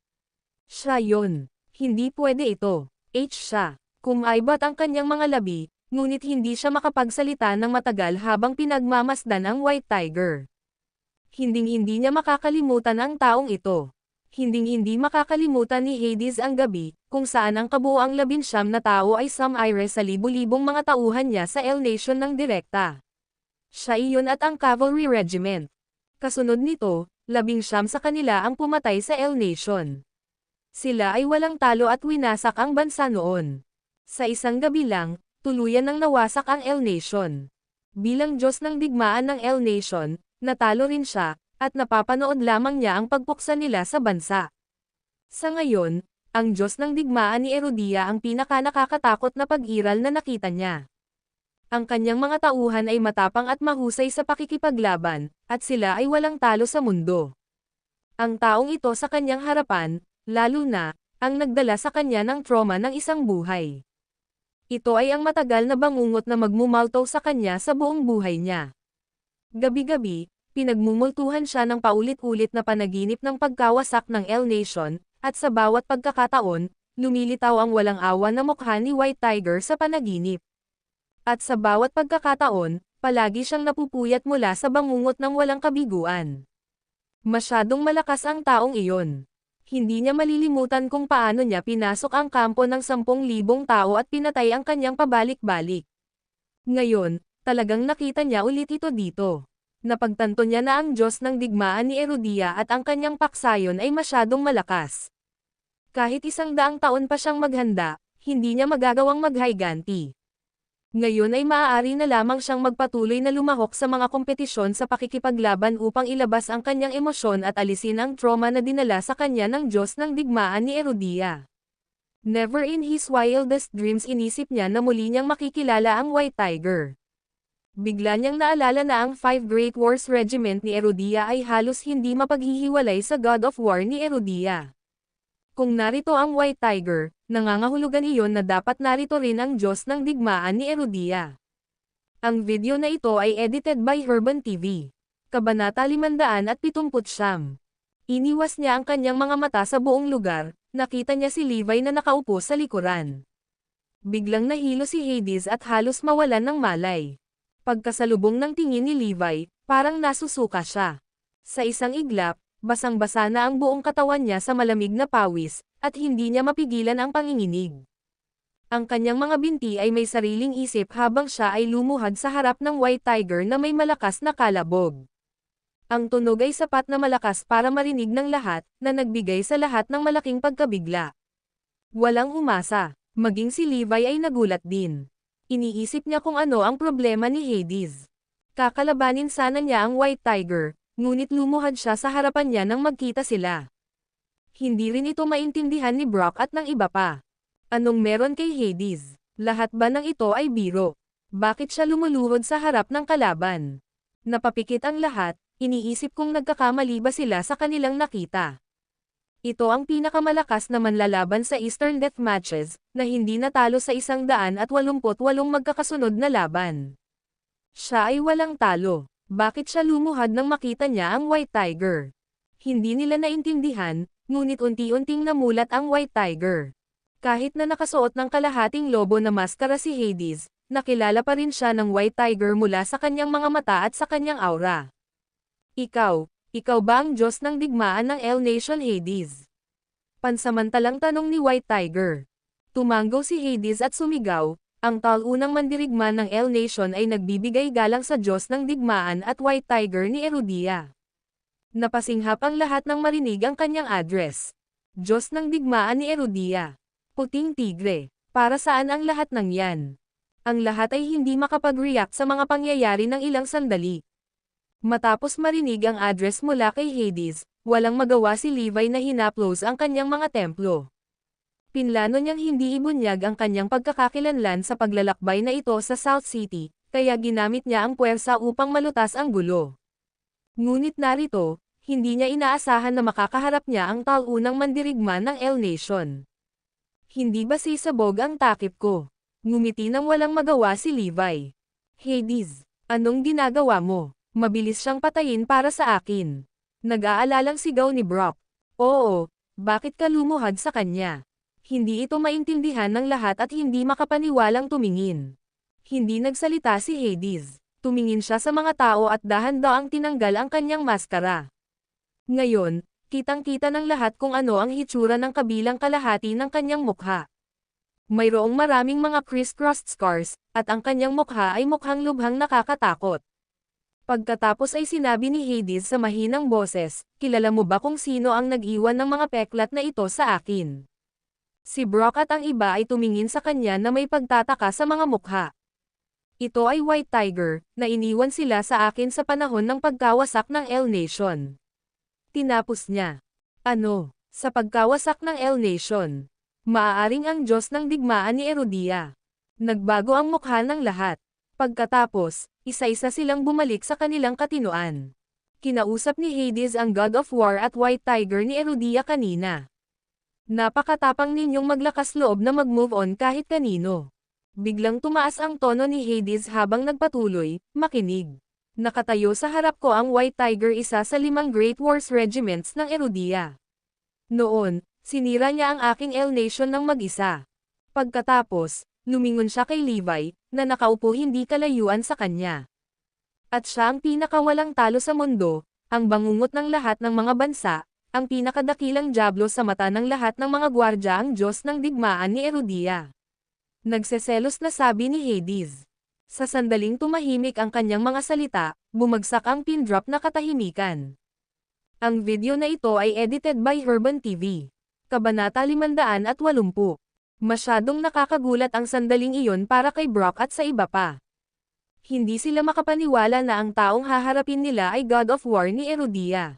Siya yun. Hindi pwede ito. Siya. Kumaibat ang kanyang mga labi, ngunit hindi siya makapagsalita ng matagal habang pinagmamasdan ang White Tiger. Hinding-hindi niya makakalimutan ang taong ito. Hinding-hindi makakalimutan ni Hades ang gabi, kung saan ang kabuoang 19 na tao ay sumire sa libu-libong mga tauhan niya sa El Nation ng direkta. Siya iyon at ang Cavalry Regiment. Kasunod nito, 19 sa kanila ang pumatay sa El Nation. Sila ay walang talo at winasak ang bansa noon. Sa isang gabi lang, tuluyan nang nawasak ang El Nation. Bilang Diyos ng digmaan ng El Nation, natalo rin siya, at napapanood lamang niya ang pagpuksa nila sa bansa. Sa ngayon, ang Diyos ng digmaan ni Erudia ang pinaka-nakakatakot na pag-iral na nakita niya. Ang kanyang mga tauhan ay matapang at mahusay sa pakikipaglaban, at sila ay walang talo sa mundo. Ang taong ito sa kanyang harapan, lalo na, ang nagdala sa kanya ng trauma ng isang buhay. Ito ay ang matagal na bangungot na magmumaltaw sa kanya sa buong buhay niya. Gabi-gabi, pinagmumultuhan siya ng paulit-ulit na panaginip ng pagkawasak ng El Nation, at sa bawat pagkakataon, lumilitaw ang walang awa na mukha ni White Tiger sa panaginip. At sa bawat pagkakataon, palagi siyang napupuyat mula sa bangungot ng walang kabiguan. Masyadong malakas ang taong iyon. Hindi niya malilimutan kung paano niya pinasok ang kampo ng 10,000 tao at pinatay ang kanyang pabalik-balik. Ngayon, talagang nakita niya ulit ito dito. Napagtanto niya na ang Diyos ng digmaan ni Erudia at ang kanyang paksayon ay masyadong malakas. Kahit 100 taon pa siyang maghanda, hindi niya magagawang maghayganti. Ngayon ay maaari na lamang siyang magpatuloy na lumahok sa mga kompetisyon sa pakikipaglaban upang ilabas ang kanyang emosyon at alisin ang trauma na dinala sa kanya ng Diyos ng digmaan ni Erudia. Never in his wildest dreams inisip niya na muli niyang makikilala ang White Tiger. Bigla niyang naalala na ang 5 Great Wars Regiment ni Erudia ay halos hindi mapaghihiwalay sa God of War ni Erudia. Kung narito ang White Tiger, nangangahulugan iyon na dapat narito rin ang Diyos ng digmaan ni Erudia. Ang video na ito ay edited by Herban TV. Kabanata 579. Iniwas niya ang kanyang mga mata sa buong lugar, nakita niya si Levi na nakaupo sa likuran. Biglang nahilo si Hades at halos mawalan ng malay. Pagkasalubong ng tingin ni Levi, parang nasusuka siya. Sa isang iglap, basang-basa na ang buong katawan niya sa malamig na pawis, at hindi niya mapigilan ang panginginig. Ang kanyang mga binti ay may sariling isip habang siya ay lumuhad sa harap ng White Tiger na may malakas na kalabog. Ang tunog ay sapat na malakas para marinig ng lahat, na nagbigay sa lahat ng malaking pagkabigla. Walang umasa, maging si Levi ay nagulat din. Iniisip niya kung ano ang problema ni Hades. Kakalabanin sana niya ang White Tiger, ngunit lumuhad siya sa harapan niya nang magkita sila. Hindi rin ito maintindihan ni Brock at ng iba pa. Anong meron kay Hades? Lahat ba ng ito ay biro? Bakit siya lumuluhod sa harap ng kalaban? Napapikit ang lahat. Iniisip kong nagkakamali ba sila sa kanilang nakita. Ito ang pinakamalakas na manlalaban sa Eastern Death Matches, na hindi natalo sa 188 magkakasunod na laban. Siya ay walang talo. Bakit siya lumuhad nang makita niya ang White Tiger? Hindi nila naintindihan, ngunit unti-unting namulat ang White Tiger. Kahit na nakasuot ng kalahating lobo na maskara si Hades, nakilala pa rin siya ng White Tiger mula sa kanyang mga mata at sa kanyang aura. Ikaw ba ang Diyos ng digmaan ng El Nation Hades? Pansamantalang tanong ni White Tiger. Tumanggaw si Hades at sumigaw, ang taunang mandirigma ng El Nation ay nagbibigay galang sa Diyos ng digmaan at White Tiger ni Erudia. Napasinghap ang lahat nang marinig ang kanyang address. Diyos ng digmaan ni Erudia. Puting tigre, para saan ang lahat ng yan? Ang lahat ay hindi makapag-react sa mga pangyayari ng ilang sandali. Matapos marinig ang address mula kay Hades, walang magawa si Levi na hinaplos ang kanyang mga templo. Pinlano niyang hindi ibunyag ang kanyang pagkakakilanlan sa paglalakbay na ito sa South City, kaya ginamit niya ang puwersa upang malutas ang gulo. Ngunit narito, hindi niya inaasahan na makakaharap niya ang taunang mandirigma ng El Nation. Hindi ba sisabog ang takip ko? Ngumiti nang walang magawa si Levi. Hades, anong ginagawa mo? Mabilis siyang patayin para sa akin. Nag-aalalang sigaw ni Brock. Oo, bakit ka lumuhad sa kanya? Hindi ito maintindihan ng lahat at hindi makapaniwalang tumingin. Hindi nagsalita si Hades. Tumingin siya sa mga tao at dahan-daang tinanggal ang kanyang maskara. Ngayon, kitang-kita ng lahat kung ano ang hitsura ng kabilang kalahati ng kanyang mukha. Mayroong maraming mga criss-crossed scars, at ang kanyang mukha ay mukhang lubhang nakakatakot. Pagkatapos ay sinabi ni Hades sa mahinang boses, kilala mo ba kung sino ang nag-iwan ng mga peklat na ito sa akin? Si Brock at ang iba ay tumingin sa kanya na may pagtataka sa mga mukha. Ito ay White Tiger, na iniwan sila sa akin sa panahon ng pagkawasak ng El Nation. Tinapos niya. Ano? Sa pagkawasak ng El Nation? Maaaring ang Diyos ng digmaan ni Erudia. Nagbago ang mukha ng lahat. Pagkatapos, isa-isa silang bumalik sa kanilang katinuan. Kinausap ni Hades ang God of War at White Tiger ni Erudia kanina. Napakatapang ninyong maglakas loob na mag-move on kahit kanino. Biglang tumaas ang tono ni Hades habang nagpatuloy, makinig. Nakatayo sa harap ko ang White Tiger, isa sa 5 Great Wars regiments ng Erudia. Noon, sinira niya ang aking El Nation ng mag-isa. Pagkatapos, lumingon siya kay Levi, na nakaupo hindi kalayuan sa kanya. At siya ang pinakawalang talo sa mundo, ang bangungot ng lahat ng mga bansa, ang pinakadakilang diablo sa mata ng lahat ng mga gwardya, ang Diyos ng digmaan ni Erudia. Nagseselos na sabi ni Hades. Sa sandaling tumahimik ang kanyang mga salita, bumagsak ang pin drop na katahimikan. Ang video na ito ay edited by Herban TV. Kabanata 580. Masyadong nakakagulat ang sandaling iyon para kay Brock at sa iba pa. Hindi sila makapaniwala na ang taong haharapin nila ay God of War ni Erudia.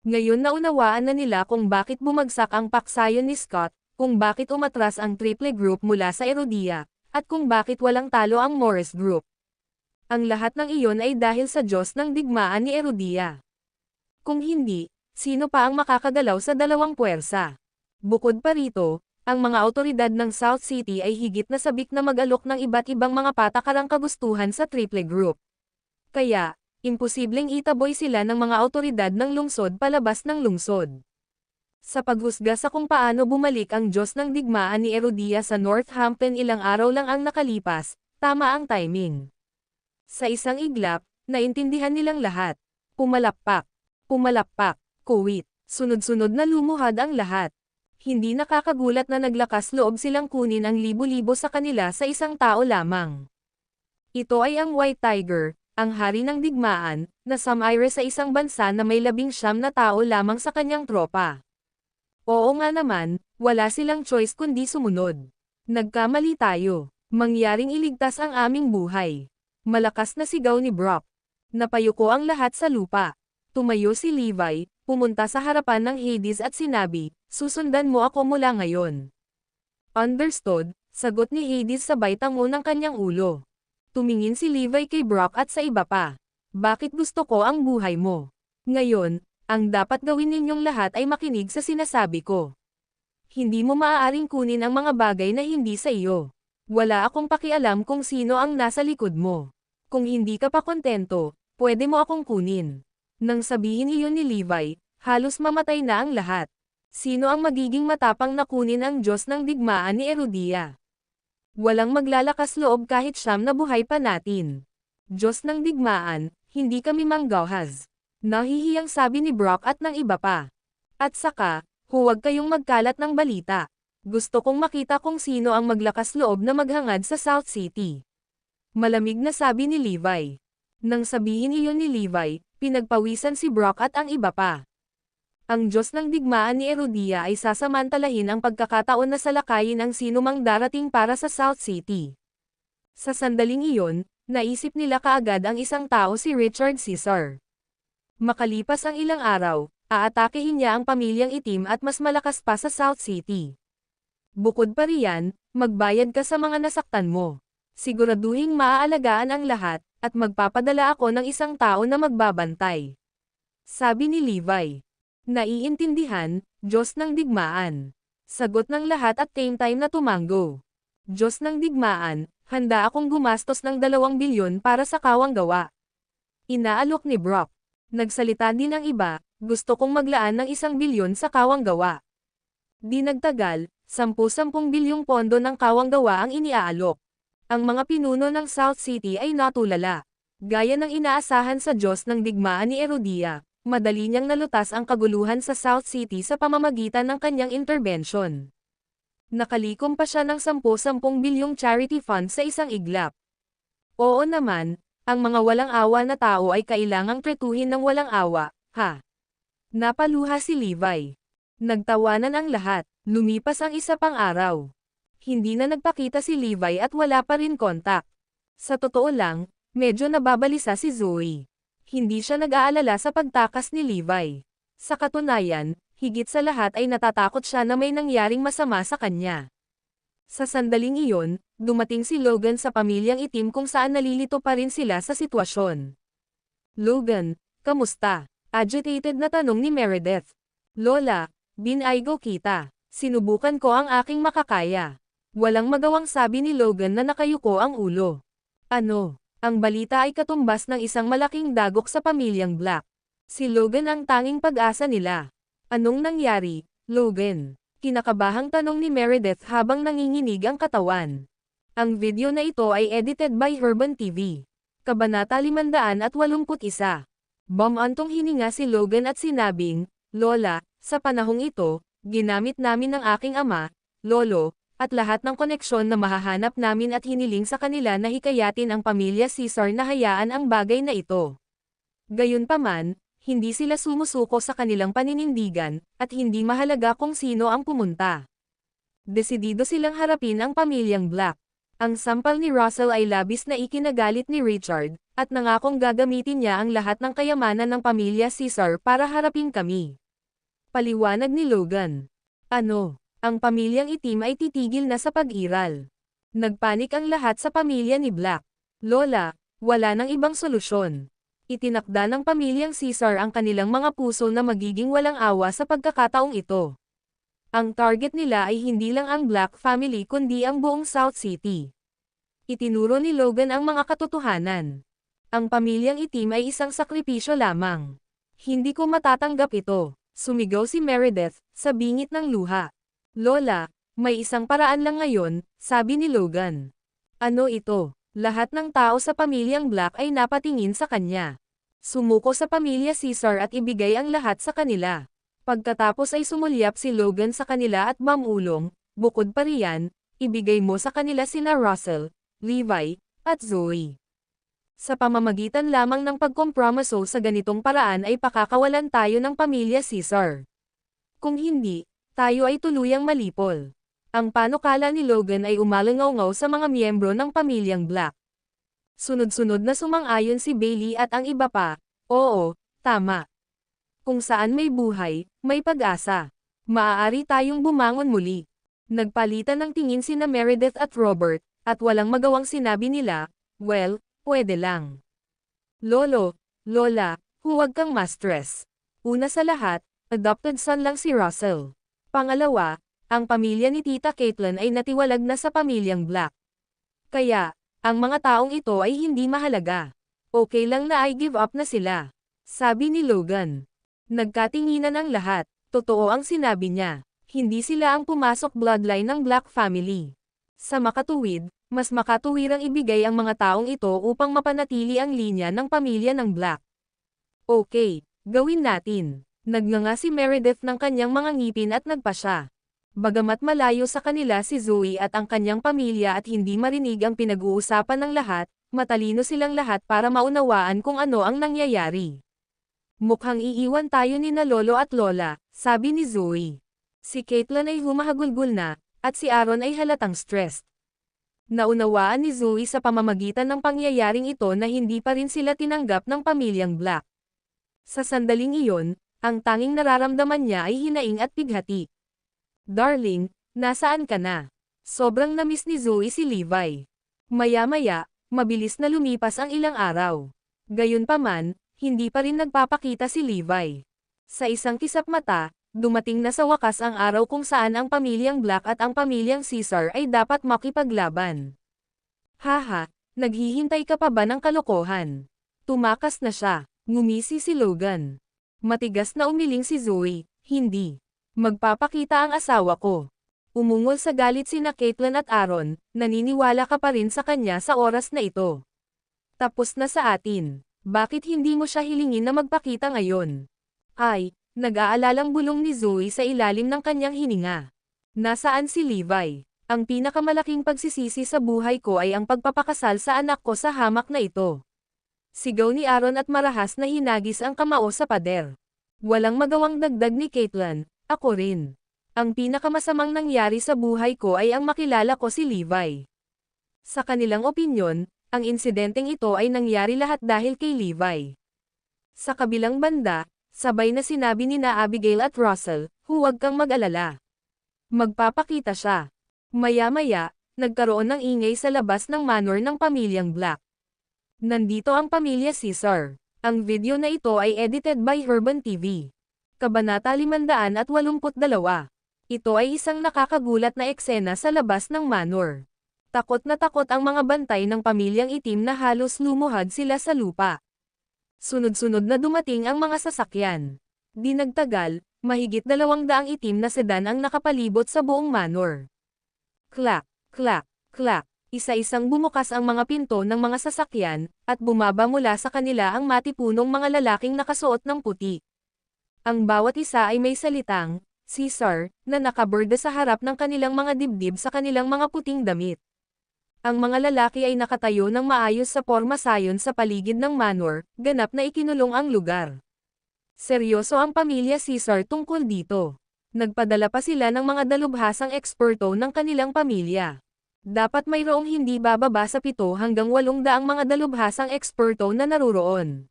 Ngayon naunawaan na nila kung bakit bumagsak ang paksayon ni Scott, kung bakit umatras ang triple group mula sa Erudia, at kung bakit walang talo ang Morris Group. Ang lahat ng iyon ay dahil sa Diyos ng digmaan ni Erudia. Kung hindi, sino pa ang makakagalaw sa dalawang puwersa? Bukod pa rito, ang mga awtoridad ng South City ay higit na sabik na mag-alok ng iba't ibang mga patakarang kagustuhan sa Triple Group. Kaya, imposibleng itaboy sila ng mga awtoridad ng lungsod palabas ng lungsod. Sa paghusga sa kung paano bumalik ang Diyos ng digmaan ni Herodia sa Northampton ilang araw lang ang nakalipas, tama ang timing. Sa isang iglap, naintindihan nilang lahat. Pumalakpak. Pumalakpak. Kuwit. Sunod-sunod na lumuhad ang lahat. Hindi nakakagulat na naglakas loob silang kunin ang libo-libo sa kanila sa isang tao lamang. Ito ay ang White Tiger, ang hari ng digmaan, na sumire sa isang bansa na may 19 na tao lamang sa kanyang tropa. Oo nga naman, wala silang choice kundi sumunod. Nagkamali tayo. Mangyaring iligtas ang aming buhay. Malakas na sigaw ni Brock. Napayuko ang lahat sa lupa. Tumayo si Levi, pumunta sa harapan ng Hades at sinabi, "Susundan mo ako mula ngayon." Understood, sagot ni Hades sabay tango ng kanyang ulo. Tumingin si Levi kay Brock at sa iba pa. Bakit gusto ko ang buhay mo? Ngayon, ang dapat gawin ninyong lahat ay makinig sa sinasabi ko. Hindi mo maaaring kunin ang mga bagay na hindi sa iyo. Wala akong pakialam kung sino ang nasa likod mo. Kung hindi ka pa kontento, pwede mo akong kunin. Nang sabihin iyon ni Levi, halos mamatay na ang lahat. Sino ang magiging matapang na kunin ang Diyos ng digmaan ni Herodia? Walang maglalakas loob kahit siyam na buhay pa natin. Diyos ng digmaan, hindi kami manggawhas. Nahihiyang sabi ni Brock at ng iba pa. At saka, huwag kayong magkalat ng balita. Gusto kong makita kung sino ang maglakas loob na maghangad sa South City. Malamig na sabi ni Levi. Nang sabihin iyon ni Levi, pinagpawisan si Brock at ang iba pa. Ang Diyos ng digmaan ni Herodia ay sasamantalahin ang pagkakataon na salakayin ang sinumang darating para sa South City. Sa sandaling iyon, naisip nila kaagad ang isang tao si Richard Caesar. Makalipas ang ilang araw, aatakehin niya ang pamilyang itim at mas malakas pa sa South City. Bukod pa riyan, magbayad ka sa mga nasaktan mo. Siguraduhing maaalagaan ang lahat, at magpapadala ako ng isang tao na magbabantay. Sabi ni Levi. Naiintindihan, Diyos ng digmaan. Sagot ng lahat at same time na tumango. Diyos ng digmaan, handa akong gumastos ng 2 bilyon para sa kawang gawa. Inaalok ni Brock. Nagsalita din ang iba, gusto kong maglaan ng 1 bilyon sa kawang gawa. Di nagtagal, 10 bilyong pondo ng kawang gawa ang iniaalok. Ang mga pinuno ng South City ay natulala. Gaya ng inaasahan sa Diyos ng digmaan ni Herodia, madali niyang nalutas ang kaguluhan sa South City sa pamamagitan ng kanyang intervention. Nakalikom pa siya ng 10 bilyong charity fund sa isang iglap. Oo naman, ang mga walang awa na tao ay kailangang tretuhin ng walang awa, ha? Napaluha si Levi. Nagtawanan ang lahat, lumipas ang isa pang araw. Hindi na nagpakita si Levi at wala pa rin kontak. Sa totoo lang, medyo nababalisa si Zoe. Hindi siya nag-aalala sa pagtakas ni Levi. Sa katunayan, higit sa lahat ay natatakot siya na may nangyaring masama sa kanya. Sa sandaling iyon, dumating si Logan sa pamilyang itim kung saan nalilito pa rin sila sa sitwasyon. Logan, kamusta? Agitated na tanong ni Meredith. Lola, binaygo kita. Sinubukan ko ang aking makakaya. Walang magawang sabi ni Logan na nakayuko ang ulo. Ano? Ang balita ay katumbas ng isang malaking dagok sa pamilyang Black. Si Logan ang tanging pag-asa nila. Anong nangyari, Logan? Kinakabahang tanong ni Meredith habang nanginginig ang katawan. Ang video na ito ay edited by Herban TV. Kabanata 581. Bumantong hininga si Logan at sinabing, Lola, sa panahong ito, ginamit namin ng aking ama, lolo, at lahat ng koneksyon na mahahanap namin at hiniling sa kanila na hikayatin ang pamilya Caesar na hayaan ang bagay na ito. Gayunpaman, hindi sila sumusuko sa kanilang paninindigan, at hindi mahalaga kung sino ang pumunta. Desidido silang harapin ang pamilyang Black. Ang sampal ni Russell ay labis na ikinagalit ni Richard, at nangakong gagamitin niya ang lahat ng kayamanan ng pamilya Caesar para harapin kami. Paliwanag ni Logan. Ano? Ang pamilyang itim ay titigil na sa pag-iral. Nagpanik ang lahat sa pamilya ni Black. Lola, wala nang ibang solusyon. Itinakda ng pamilyang Caesar ang kanilang mga puso na magiging walang awa sa pagkakataong ito. Ang target nila ay hindi lang ang Black family kundi ang buong South City. Itinuro ni Logan ang mga katotohanan. Ang pamilyang itim ay isang sakripisyo lamang. Hindi ko matatanggap ito, sumigaw si Meredith, sa bingit ng luha. Lola, may isang paraan lang ngayon, sabi ni Logan. Ano ito? Lahat ng tao sa pamilyang Black ay napatingin sa kanya. Sumuko sa pamilya Caesar at ibigay ang lahat sa kanila. Pagkatapos ay sumulyap si Logan sa kanila at mamulong, bukod pa riyan, ibigay mo sa kanila sina Russell, Levi, at Zoe. Sa pamamagitan lamang ng pagkompromiso sa ganitong paraan ay pakakawalan tayo ng pamilya Caesar. Kung hindi, tayo ay tuluyang malipol. Ang panukala ni Logan ay umalangaw-ngaw sa mga miyembro ng pamilyang Black. Sunod-sunod na sumang-ayon si Bailey at ang iba pa, oo, tama. Kung saan may buhay, may pag-asa. Maaari tayong bumangon muli. Nagpalitan ng tingin sina Meredith at Robert, at walang magawang sinabi nila, well, pwede lang. Lolo, Lola, huwag kang ma-stress. Una sa lahat, adopted son lang si Russell. Pangalawa, ang pamilya ni Tita Caitlin ay natiwalag na sa pamilyang Black. Kaya, ang mga taong ito ay hindi mahalaga. Okay lang na I give up na sila. Sabi ni Logan. Nagkatinginan ang lahat, totoo ang sinabi niya. Hindi sila ang pumasok bloodline ng Black family. Sa makatuwid, mas makatuwirang ibigay ang mga taong ito upang mapanatili ang linya ng pamilya ng Black. Okay, gawin natin. Nagnganga si Meredith ng kanyang mga ngipin at nagpasya. Bagamat malayo sa kanila si Zoe at ang kanyang pamilya at hindi marinig ang pinag-uusapan ng lahat, matalino silang lahat para maunawaan kung ano ang nangyayari. Mukhang iiwan tayo ni na Lolo at Lola, sabi ni Zoe. Si Caitlin ay humahagulgul na, at si Aaron ay halatang stressed. Naunawaan ni Zoe sa pamamagitan ng pangyayaring ito na hindi pa rin sila tinanggap ng pamilyang Black. Sa sandaling iyon, ang tanging nararamdaman niya ay hinaing at bighati. Darling, nasaan ka na? Sobrang namiss ni Zoe si Levi. Maya-maya, mabilis na lumipas ang ilang araw. Gayunpaman, hindi pa rin nagpapakita si Levi. Sa isang kisap mata, dumating na sa wakas ang araw kung saan ang pamilyang Black at ang pamilyang Caesar ay dapat makipaglaban. Haha, naghihintay ka pa ba ng kalokohan? Tumakas na siya, ngumisi si Logan. Matigas na umiling si Zoe, hindi. Magpapakita ang asawa ko. Umungol sa galit sina Caitlin at Aaron, naniniwala ka pa rin sa kanya sa oras na ito. Tapos na sa atin. Bakit hindi mo siya hilingin na magpakita ngayon? Ay, nag-aalalang bulong ni Zoe sa ilalim ng kanyang hininga. Nasaan si Levi? Ang pinakamalaking pagsisisi sa buhay ko ay ang pagpapakasal sa anak ko sa hamak na ito. Sigaw ni Aaron at marahas na hinagis ang kamao sa pader. Walang magawang dagdag ni Caitlin, ako rin. Ang pinakamasamang nangyari sa buhay ko ay ang makilala ko si Levi. Sa kanilang opinyon, ang insidenteng ito ay nangyari lahat dahil kay Levi. Sa kabilang banda, sabay na sinabi ni na Abigail at Russell, huwag kang mag-alala. Magpapakita siya. Maya-maya, nagkaroon ng ingay sa labas ng manor ng pamilyang Black. Nandito ang pamilya Caesar. Ang video na ito ay edited by Urban TV. Kabanata 582. Ito ay isang nakakagulat na eksena sa labas ng manor. Takot na takot ang mga bantay ng pamilyang itim na halos lumuhad sila sa lupa. Sunod-sunod na dumating ang mga sasakyan. Di nagtagal, mahigit 200 itim na sedan ang nakapalibot sa buong manor. Clack, clack, clack. Isa-isang bumukas ang mga pinto ng mga sasakyan, at bumaba mula sa kanila ang matipunong mga lalaking nakasuot ng puti. Ang bawat isa ay may salitang, Caesar, na nakaborde sa harap ng kanilang mga dibdib sa kanilang mga puting damit. Ang mga lalaki ay nakatayo ng maayos sa porma sayon sa paligid ng manor, ganap na ikinulong ang lugar. Seryoso ang pamilya Caesar tungkol dito. Nagpadala pa sila ng mga dalubhasang eksperto ng kanilang pamilya. Dapat mayroong hindi bababa sa 7 hanggang 800 mga dalubhasang eksperto na naruroon.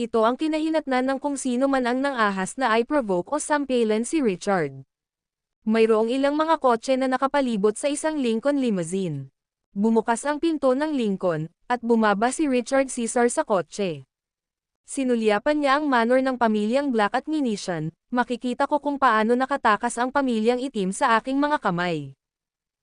Ito ang kinahinatnan ng kung sino man ang nangahas na i-provoke o sampailan si Richard. Mayroong ilang mga kotse na nakapalibot sa isang Lincoln limousine. Bumukas ang pinto ng Lincoln, at bumaba si Richard Caesar sa kotse. Sinulyapan niya ang manor ng pamilyang Black at Minesian, makikita ko kung paano nakatakas ang pamilyang itim sa aking mga kamay.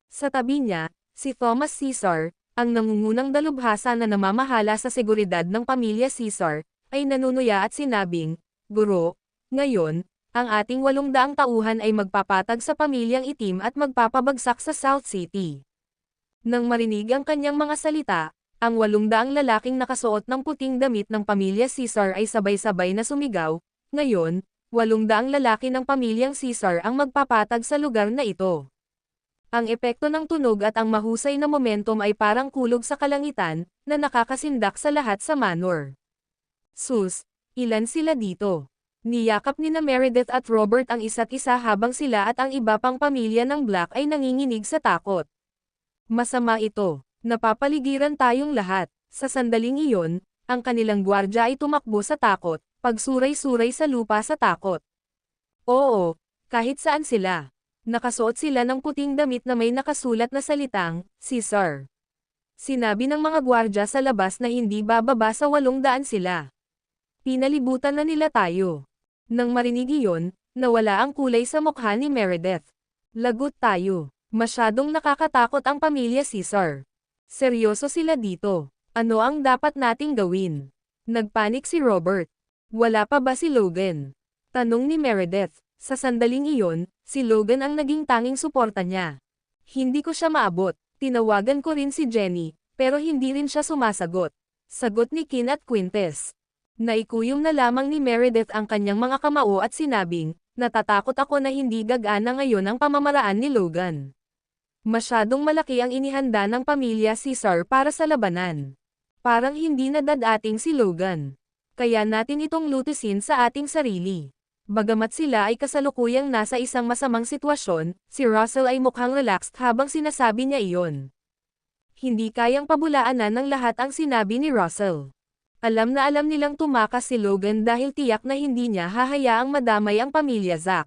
Sa tabi niya, si Thomas Caesar, ang nangungunang dalubhasa na namamahala sa seguridad ng pamilya Caesar, ay nanunuya at sinabing, Guro, ngayon, ang ating 800 tauhan ay magpapatag sa pamilyang itim at magpapabagsak sa South City. Nang marinig ang kanyang mga salita, ang 800 lalaking nakasuot ng puting damit ng pamilya Caesar ay sabay-sabay na sumigaw, ngayon, 800 lalaki ng pamilyang Caesar ang magpapatag sa lugar na ito. Ang epekto ng tunog at ang mahusay na momentum ay parang kulog sa kalangitan, na nakakasindak sa lahat sa manor. Sus, ilan sila dito? Niyakap ni na Meredith at Robert ang isa't isa habang sila at ang iba pang pamilya ng Black ay nanginginig sa takot. Masama ito. Napapaligiran tayong lahat. Sa sandaling iyon, ang kanilang gwardya ay tumakbo sa takot, pagsuray-suray sa lupa sa takot. Oo, kahit saan sila. Nakasuot sila ng puting damit na may nakasulat na salitang, Caesar. Sinabi ng mga gwardya sa labas na hindi bababa sa 800 sila. Pinalibutan na nila tayo. Nang marinig iyon, nawala ang kulay sa mukha ni Meredith. Lagot tayo. Masyadong nakakatakot ang pamilya Caesar. Seryoso sila dito. Ano ang dapat nating gawin? Nagpanik si Robert. Wala pa ba si Logan? Tanong ni Meredith. Sa sandaling iyon, si Logan ang naging tanging suporta niya. Hindi ko siya maabot. Tinawagan ko rin si Jenny, pero hindi rin siya sumasagot. Sagot ni Kin at Quintes. Naikuyom na lamang ni Meredith ang kanyang mga kamao at sinabing, natatakot ako na hindi gagana ngayon ang pamamaraan ni Logan. Masyadong malaki ang inihanda ng pamilya Caesar para sa labanan. Parang hindi na dadating si Logan. Kaya natin itong lutusin sa ating sarili. Bagamat sila ay kasalukuyang nasa isang masamang sitwasyon, si Russell ay mukhang relaxed habang sinasabi niya iyon. Hindi kayang pabulaanan ng lahat ang sinabi ni Russell. Alam na alam nilang tumakas si Logan dahil tiyak na hindi niya hahayaang madamay ang pamilya Zack.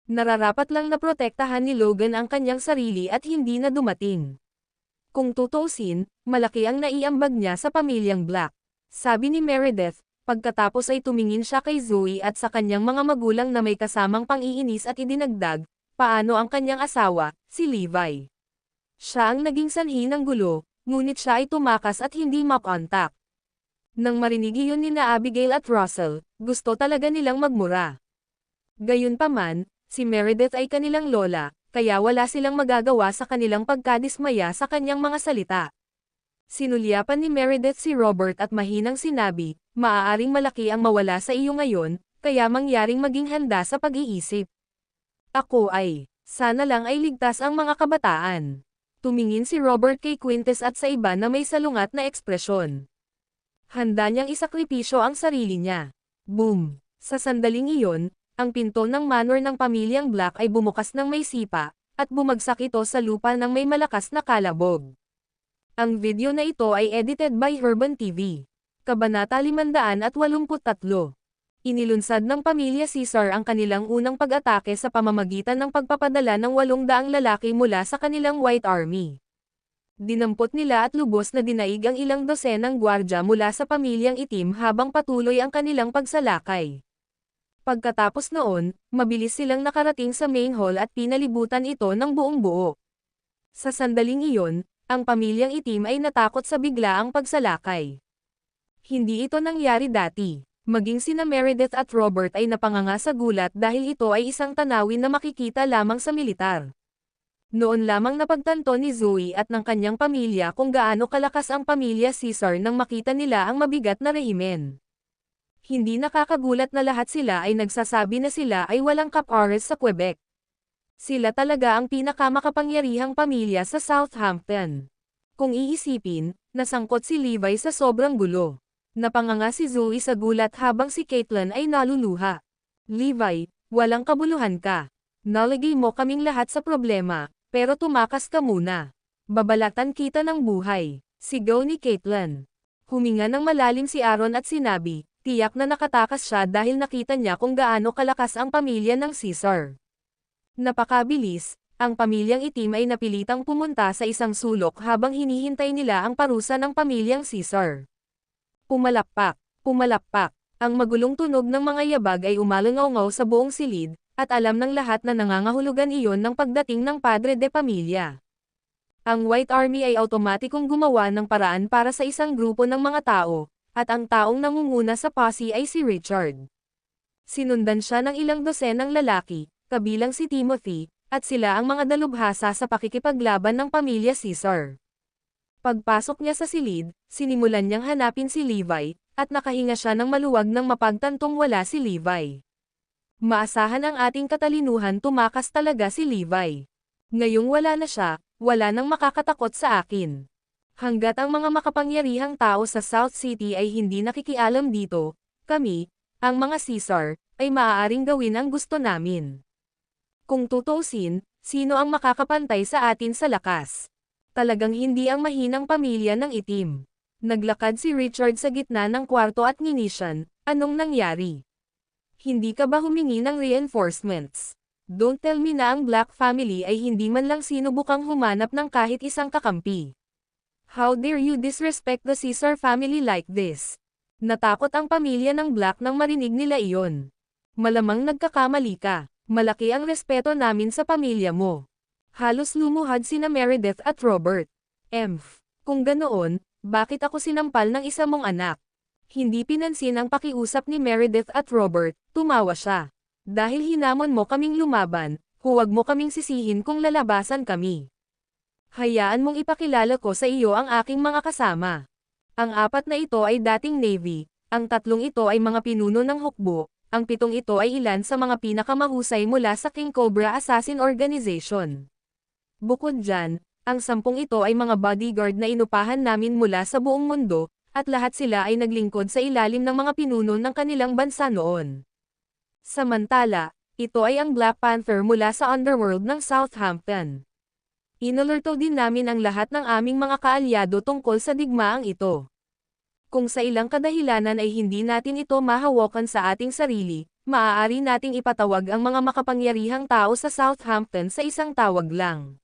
Nararapat lang na protektahan ni Logan ang kanyang sarili at hindi na dumating. Kung tutuusin, malaki ang naiambag niya sa pamilyang Black. Sabi ni Meredith, pagkatapos ay tumingin siya kay Zoe at sa kanyang mga magulang na may kasamang pang-iinis at idinagdag, paano ang kanyang asawa, si Levi. Siya ang naging sanhi ng gulo, ngunit siya ay tumakas at hindi makontak. Nang marinig iyon ni na Abigail at Russell, gusto talaga nilang magmura. Gayunpaman, si Meredith ay kanilang lola, kaya wala silang magagawa sa kanilang pagkadismaya sa kanyang mga salita. Sinulyapan ni Meredith si Robert at mahinang sinabi, maaaring malaki ang mawala sa iyo ngayon, kaya mangyaring maging handa sa pag-iisip. Ako ay, sana lang ay ligtas ang mga kabataan. Tumingin si Robert kay Quintes at sa iba na may salungat na ekspresyon. Handa niyang isakripisyo ang sarili niya. Boom! Sa sandaling iyon, ang pinto ng manor ng pamilyang Black ay bumukas ng may sipa, at bumagsak ito sa lupa ng may malakas na kalabog. Ang video na ito ay edited by Herban TV. Kabanata 583. Inilunsad ng pamilya Caesar ang kanilang unang pag-atake sa pamamagitan ng pagpapadala ng 800 lalaki mula sa kanilang White Army. Dinampot nila at lubos na dinaig ang ilang dosenang gwardya mula sa pamilyang itim habang patuloy ang kanilang pagsalakay. Pagkatapos noon, mabilis silang nakarating sa main hall at pinalibutan ito ng buong buo. Sa sandaling iyon, ang pamilyang itim ay natakot sa biglaang pagsalakay. Hindi ito nangyari dati. Maging sina Meredith at Robert ay napanganga sa gulat dahil ito ay isang tanawin na makikita lamang sa militar. Noon lamang napagtanto ni Zoe at ng kanyang pamilya kung gaano kalakas ang pamilya Caesar nang makita nila ang mabigat na rehimen. Hindi nakakagulat na lahat sila ay nagsasabi na sila ay walang kapatid sa Quebec. Sila talaga ang pinakamakapangyarihang pamilya sa Southampton. Kung iisipin, nasangkot si Levi sa sobrang gulo. Napanganga si Zoe sa gulat habang si Caitlin ay naluluha. Levi, walang kabuluhan ka. Nalagay mo kaming lahat sa problema, pero tumakas ka muna. Babalatan kita ng buhay. Sigaw ni Caitlin. Huminga ng malalim si Aaron at sinabi, tiyak na nakatakas siya dahil nakita niya kung gaano kalakas ang pamilya ng Caesar. Napakabilis, ang pamilyang itim ay napilitang pumunta sa isang sulok habang hinihintay nila ang parusa ng pamilyang Caesar. Pumalakpak. Pumalakpak. Ang magulong tunog ng mga yabag ay umalangaw sa buong silid, at alam ng lahat na nangangahulugan iyon ng pagdating ng Padre de Pamilya. Ang White Army ay automatikong gumawa ng paraan para sa isang grupo ng mga tao, at ang taong nangunguna sa posse ay si Richard. Sinundan siya ng ilang dosenang lalaki, kabilang si Timothy, at sila ang mga dalubhasa sa pakikipaglaban ng pamilya Caesar. Pagpasok niya sa silid, sinimulan niyang hanapin si Levi, at nakahinga siya ng maluwag nang mapagtantong wala si Levi. Maasahan ang ating katalinuhan, tumakas talaga si Levi. Ngayong wala na siya, wala nang makakatakot sa akin. Hanggat ang mga makapangyarihang tao sa South City ay hindi nakikialam dito, kami, ang mga Caesar, ay maaaring gawin ang gusto namin. Kung tutuusin, sino ang makakapantay sa atin sa lakas? Talagang hindi ang mahinang pamilya ng itim. Naglakad si Richard sa gitna ng kwarto at nginisyan, anong nangyari? Hindi ka ba humingi ng reinforcements? Don't tell me na ang Black family ay hindi man lang sinubukang humanap ng kahit isang kakampi. How dare you disrespect the Caesar family like this? Natakot ang pamilya ng Black nang marinig nila iyon. Malamang nagkakamali ka. Malaki ang respeto namin sa pamilya mo. Halos lumuhad sina Meredith at Robert. Kung ganoon, bakit ako sinampal ng isa mong anak? Hindi pinansin ang pakiusap ni Meredith at Robert, tumawa siya. Dahil hinamon mo kaming lumaban, huwag mo kaming sisihin kung lalabasan kami. Hayaan mong ipakilala ko sa iyo ang aking mga kasama. Ang 4 na ito ay dating Navy, ang 3 ito ay mga pinuno ng hukbo, ang 7 ito ay ilan sa mga pinakamahusay mula sa King Cobra Assassin Organization. Bukod dyan, ang 10 ito ay mga bodyguard na inupahan namin mula sa buong mundo, at lahat sila ay naglingkod sa ilalim ng mga pinuno ng kanilang bansa noon. Samantala, ito ay ang Black Panther mula sa underworld ng Southampton. Inalerto din namin ang lahat ng aming mga kaalyado tungkol sa digmaang ito. Kung sa ilang kadahilanan ay hindi natin ito mahawakan sa ating sarili, maaari nating ipatawag ang mga makapangyarihang tao sa Southampton sa isang tawag lang.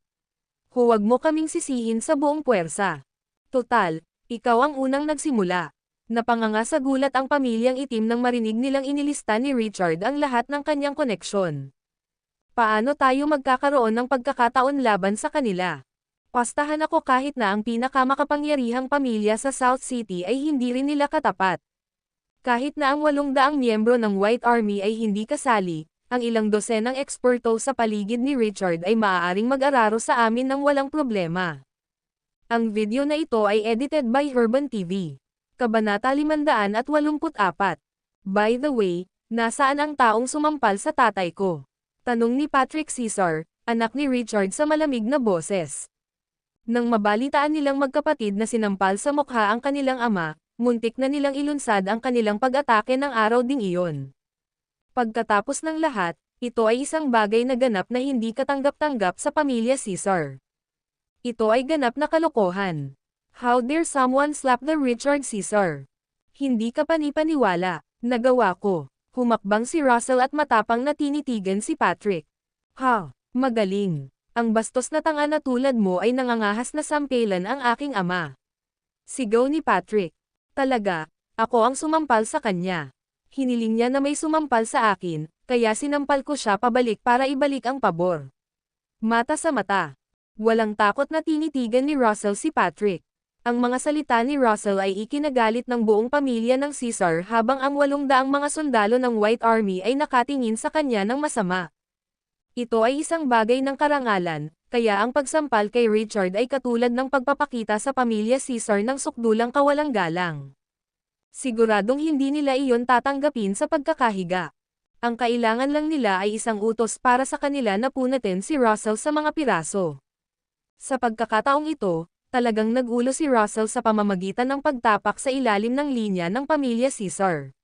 Huwag mo kaming sisihin sa buong puwersa. Total, ikaw ang unang nagsimula. Napanganga sa gulat ang pamilyang itim nang marinig nilang inilista ni Richard ang lahat ng kanyang koneksyon. Paano tayo magkakaroon ng pagkakataon laban sa kanila? Pastahan ako kahit na ang pinakamakapangyarihang pamilya sa South City ay hindi rin nila katapat. Kahit na ang 800 miyembro ng White Army ay hindi kasali, ang ilang dosenang eksperto sa paligid ni Richard ay maaaring mag-araro sa amin ng walang problema. Ang video na ito ay edited by Urban TV. Kabanata 584. By the way, nasaan ang taong sumampal sa tatay ko? Tanong ni Patrick Caesar, anak ni Richard sa malamig na boses. Nang mabalitaan nilang magkapatid na sinampal sa mukha ang kanilang ama, muntik na nilang ilunsad ang kanilang pag-atake ng araw ding iyon. Pagkatapos ng lahat, ito ay isang bagay na ganap na hindi katanggap-tanggap sa pamilya Caesar. Ito ay ganap na kalokohan. How dare someone slap the Richard Caesar? Hindi ka panipaniwala. Nagawa ko. Humakbang si Russell at matapang na tinitigan si Patrick. Ha, magaling. Ang bastos na tanga na tulad mo ay nangangahas na sampelan ang aking ama. Sigaw ni Patrick. Talaga, ako ang sumampal sa kanya. Hiniling niya na may sumampal sa akin, kaya sinampal ko siya pabalik para ibalik ang pabor. Mata sa mata. Walang takot na tinitigan ni Russell si Patrick. Ang mga salita ni Russell ay ikinagalit ng buong pamilya ng Caesar habang ang 800 mga sundalo ng White Army ay nakatingin sa kanya ng masama. Ito ay isang bagay ng karangalan, kaya ang pagsampal kay Richard ay katulad ng pagpapakita sa pamilya Caesar ng sukdulang kawalang galang. Siguradong hindi nila iyon tatanggapin sa pagkakahiga. Ang kailangan lang nila ay isang utos para sa kanila na punatin si Russell sa mga piraso. Sa pagkakataong ito, talagang nagulo si Russell sa pamamagitan ng pagtapak sa ilalim ng linya ng pamilya Caesar.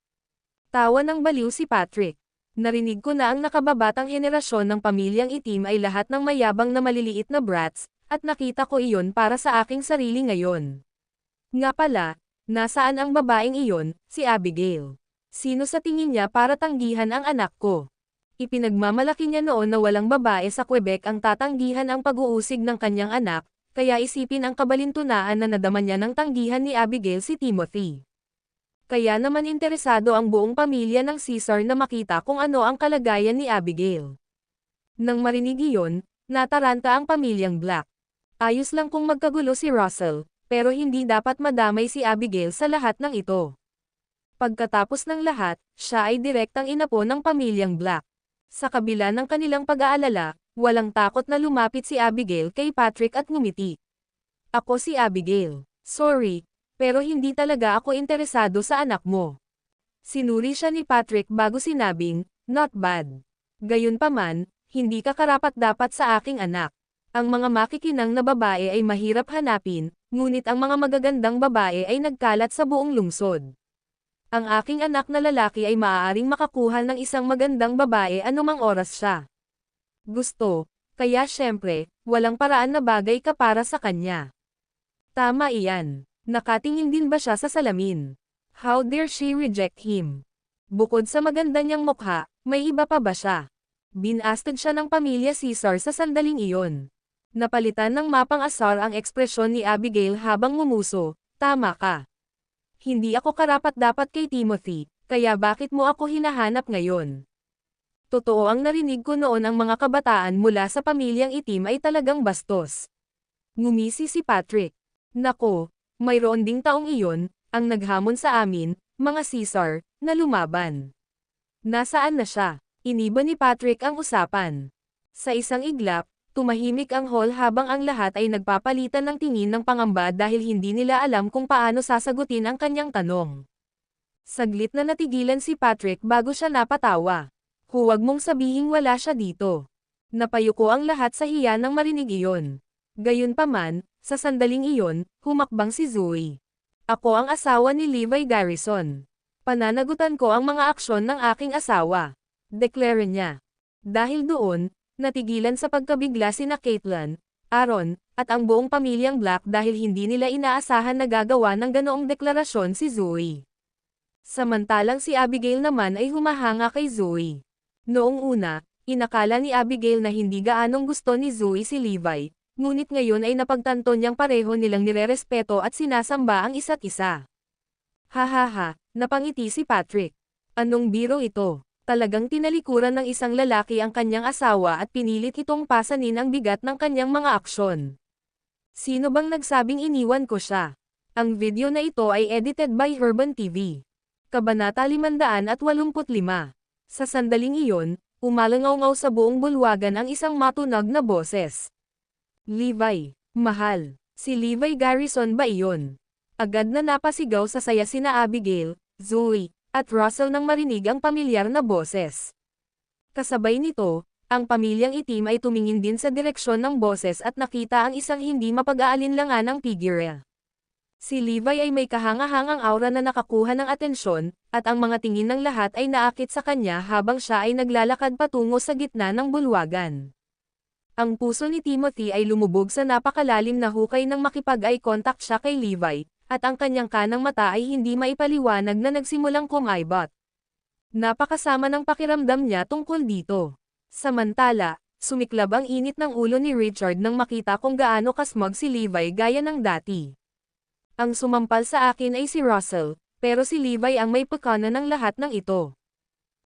Tawa ng baliw si Patrick. Narinig ko na ang nakababatang henerasyon ng pamilyang itim ay lahat ng mayabang na maliliit na brats, at nakita ko iyon para sa aking sarili ngayon. Nga pala, nasaan ang babaeng iyon, si Abigail? Sino sa tingin niya para tanggihan ang anak ko? Ipinagmamalaki niya noon na walang babae sa Quebec ang tatanggihan ang pag-uusig ng kanyang anak, kaya isipin ang kabalintunaan na nadama niya ng tanggihan ni Abigail si Timothy. Kaya naman interesado ang buong pamilya ng Caesar na makita kung ano ang kalagayan ni Abigail. Nang marinig iyon, nataranta ang pamilyang Black. Ayos lang kung magkagulo si Russell, pero hindi dapat madamay si Abigail sa lahat ng ito. Pagkatapos ng lahat, siya ay direktang inapo ng pamilyang Black. Sa kabila ng kanilang pag-aalala, walang takot na lumapit si Abigail kay Patrick at ngumiti. Ako si Abigail. Sorry, pero hindi talaga ako interesado sa anak mo. Sinuri siya ni Patrick bago sinabing, not bad. Gayunpaman, hindi ka karapat-dapat sa aking anak. Ang mga makikinang na babae ay mahirap hanapin, ngunit ang mga magagandang babae ay nagkalat sa buong lungsod. Ang aking anak na lalaki ay maaaring makakuha ng isang magandang babae anumang oras siya gusto, kaya syempre, walang paraan na bagay ka para sa kanya. Tama iyan. Nakatingin din ba siya sa salamin? How dare she reject him? Bukod sa maganda niyang mukha, may iba pa ba siya? Binasted siya ng pamilya Caesar sa sandaling iyon. Napalitan ng mapang asar ang ekspresyon ni Abigail habang ngumuso, tama ka. Hindi ako karapat-dapat kay Timothy, kaya bakit mo ako hinahanap ngayon? Totoo ang narinig ko noon ang mga kabataan mula sa pamilyang itim ay talagang bastos. Ngumisi si Patrick. Nako, mayroon ding taong iyon, ang naghamon sa amin, mga Caesar, na lumaban. Nasaan na siya? Iniba ni Patrick ang usapan. Sa isang iglap, tumahimik ang hall habang ang lahat ay nagpapalitan ng tingin ng pangamba dahil hindi nila alam kung paano sasagutin ang kanyang tanong. Saglit na natigilan si Patrick bago siya napatawa. Huwag mong sabihing wala siya dito. Napayuko ang lahat sa hiya nang marinig iyon. Gayunpaman, sa sandaling iyon, humakbang si Zoe. Ako ang asawa ni Levi Garrison. Pananagutan ko ang mga aksyon ng aking asawa. Deklara niya. Dahil doon, natigilan sa pagkabigla sina Caitlin, Aaron, at ang buong pamilyang Black dahil hindi nila inaasahan na gagawa ng ganoong deklarasyon si Zoe. Samantalang si Abigail naman ay humahanga kay Zoe. Noong una, inakala ni Abigail na hindi gaanong gusto ni Zoe si Levi, ngunit ngayon ay napagtanto niyang pareho nilang nirerespeto at sinasamba ang isa't isa. Hahaha, napangiti si Patrick. Anong biro ito? Talagang tinalikuran ng isang lalaki ang kanyang asawa at pinilit itong pasanin ang bigat ng kanyang mga aksyon. Sino bang nagsabing iniwan ko siya? Ang video na ito ay edited by Urban TV. Kabanata 585. Sa sandaling iyon, umalangaw-ngaw sa buong bulwagan ang isang matunag na boses. Levi, mahal, si Levi Garrison ba iyon? Agad na napasigaw sa saya sina Abigail, Zoe, at Russell nang marinig ang pamilyar na boses. Kasabay nito, ang pamilyang itim ay tumingin din sa direksyon ng boses at nakita ang isang hindi mapag-aalinlanganang figure. Si Levi ay may kahangahangang aura na nakakuha ng atensyon, at ang mga tingin ng lahat ay naakit sa kanya habang siya ay naglalakad patungo sa gitna ng bulwagan. Ang puso ni Timothy ay lumubog sa napakalalim na hukay nang makipag-eye contact siya kay Levi, at ang kanyang kanang mata ay hindi maipaliwanag na nagsimulang kumaybot. Napakasama ng pakiramdam niya tungkol dito. Samantala, sumiklab ang init ng ulo ni Richard nang makita kung gaano kasmog si Levi gaya ng dati. Ang sumampal sa akin ay si Russell, pero si Levi ang may pagkana ng lahat ng ito.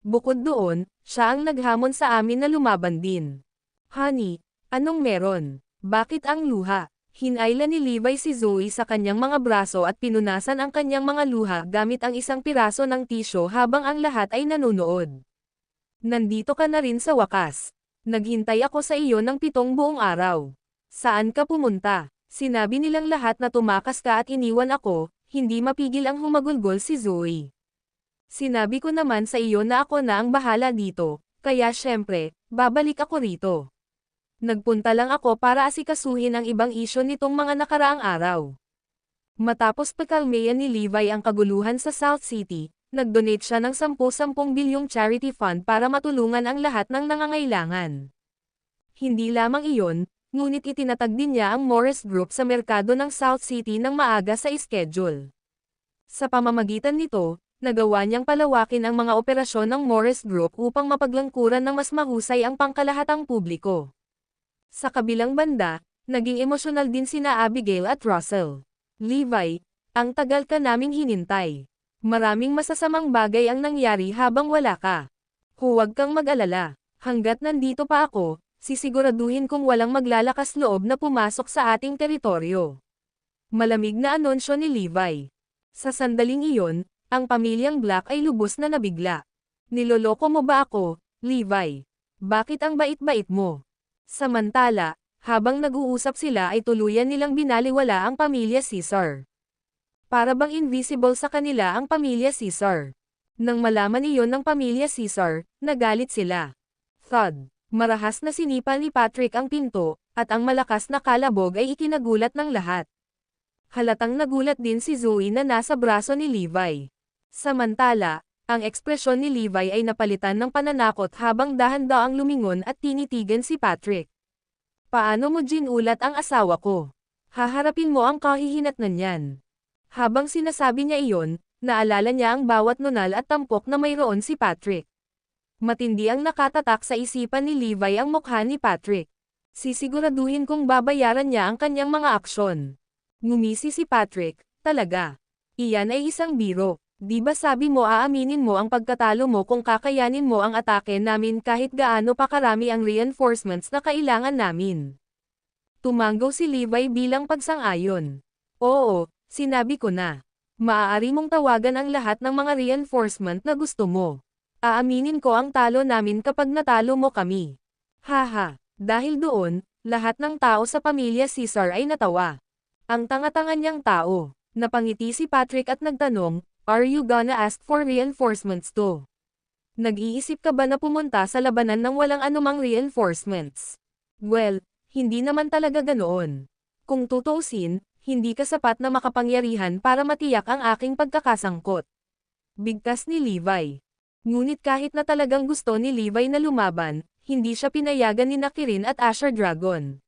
Bukod doon, siya ang naghamon sa amin na lumaban din. Honey, anong meron? Bakit ang luha? Hinayla ni Levi si Zoe sa kanyang mga braso at pinunasan ang kanyang mga luha gamit ang isang piraso ng tisyo habang ang lahat ay nanonood. Nandito ka na rin sa wakas. Naghintay ako sa iyo ng 7 buong araw. Saan ka pumunta? Sinabi nilang lahat na tumakas ka at iniwan ako, hindi mapigil ang humagulgol si Zoe. Sinabi ko naman sa iyo na ako na ang bahala dito, kaya syempre, babalik ako rito. Nagpunta lang ako para asikasuhin ang ibang isyo nitong mga nakaraang araw. Matapos pakalmayan ni Levi ang kaguluhan sa South City, nag-donate siya ng 10 bilyong charity fund para matulungan ang lahat ng nangangailangan. Hindi lamang iyon, ngunit itinatag din niya ang Morris Group sa merkado ng South City ng maaga sa schedule. Sa pamamagitan nito, nagawa niyang palawakin ang mga operasyon ng Morris Group upang mapaglangkuran ng mas mahusay ang pangkalahatang publiko. Sa kabilang banda, naging emosyonal din sina Abigail at Russell. Levi, ang tagal ka naming hinintay. Maraming masasamang bagay ang nangyari habang wala ka. Huwag kang mag-alala. Hanggat nandito pa ako, sisiguraduhin kong walang maglalakas loob na pumasok sa ating teritoryo. Malamig na anunsyo ni Levi. Sa sandaling iyon, ang pamilyang Black ay lubos na nabigla. Niloloko mo ba ako, Levi? Bakit ang bait-bait mo? Samantala, habang nag-uusap sila ay tuluyan nilang binaliwala ang pamilya Caesar. Para bang invisible sa kanila ang pamilya Caesar. Nang malaman iyon ng pamilya Caesar, nagalit sila. Thud. Marahas na sinipa ni Patrick ang pinto, at ang malakas na kalabog ay ikinagulat ng lahat. Halatang nagulat din si Zoe na nasa braso ni Levi. Samantala, ang ekspresyon ni Levi ay napalitan ng pananakot habang dahan-daang lumingon at tinitigan si Patrick. Paano mo ginulat ang asawa ko? Haharapin mo ang kahihinatnan niyan. Habang sinasabi niya iyon, naalala niya ang bawat nunal at tampok na mayroon si Patrick. Matindi ang nakatatak sa isipan ni Levi ang mukha ni Patrick. Sisiguraduhin kong babayaran niya ang kanyang mga aksyon. Ngumisi si Patrick, talaga. Iyan ay isang biro. Di ba sabi mo aaminin mo ang pagkatalo mo kung kakayanin mo ang atake namin kahit gaano pa karami ang reinforcements na kailangan namin? Tumanggaw si Levi bilang pagsang-ayon. Oo, sinabi ko na. Maaari mong tawagan ang lahat ng mga reinforcement na gusto mo. Aaminin ko ang talo namin kapag natalo mo kami. Haha, dahil doon, lahat ng tao sa pamilya Caesar ay natawa. Ang tanga-tanga niyang tao. Napangiti si Patrick at nagtanong, "Are you gonna ask for reinforcements too?" Nag-iisip ka ba na pumunta sa labanan ng walang anumang reinforcements? Well, hindi naman talaga ganoon. Kung tutuusin, hindi ka sapat na makapangyarihan para matiyak ang aking pagkakasangkot. Bigkas ni Levi. Ngunit kahit na talagang gusto ni Levi na lumaban, hindi siya pinayagan ni Kirin at Asher Dragon.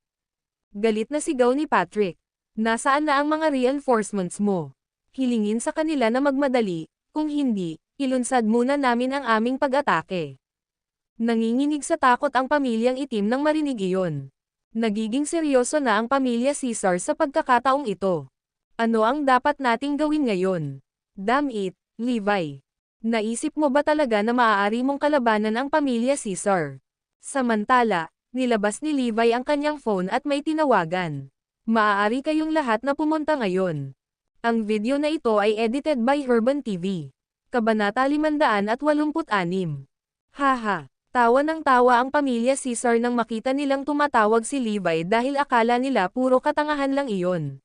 Galit na sigaw ni Patrick. Nasaan na ang mga reinforcements mo? Hilingin sa kanila na magmadali, kung hindi, ilunsad muna namin ang aming pag-atake. Nanginginig sa takot ang pamilyang itim nang marinig iyon. Nagiging seryoso na ang pamilya Caesar sa pagkakataong ito. Ano ang dapat nating gawin ngayon? Damn it, Levi. Naisip mo ba talaga na maaari mong kalabanan ang pamilya Caesar? Samantala, nilabas ni Levi ang kanyang phone at may tinawagan. Maaari kayong lahat na pumunta ngayon. Ang video na ito ay edited by Herban TV. Kabanata 586. Haha, tawa ng tawa ang pamilya Caesar nang makita nilang tumatawag si Levi dahil akala nila puro katangahan lang iyon.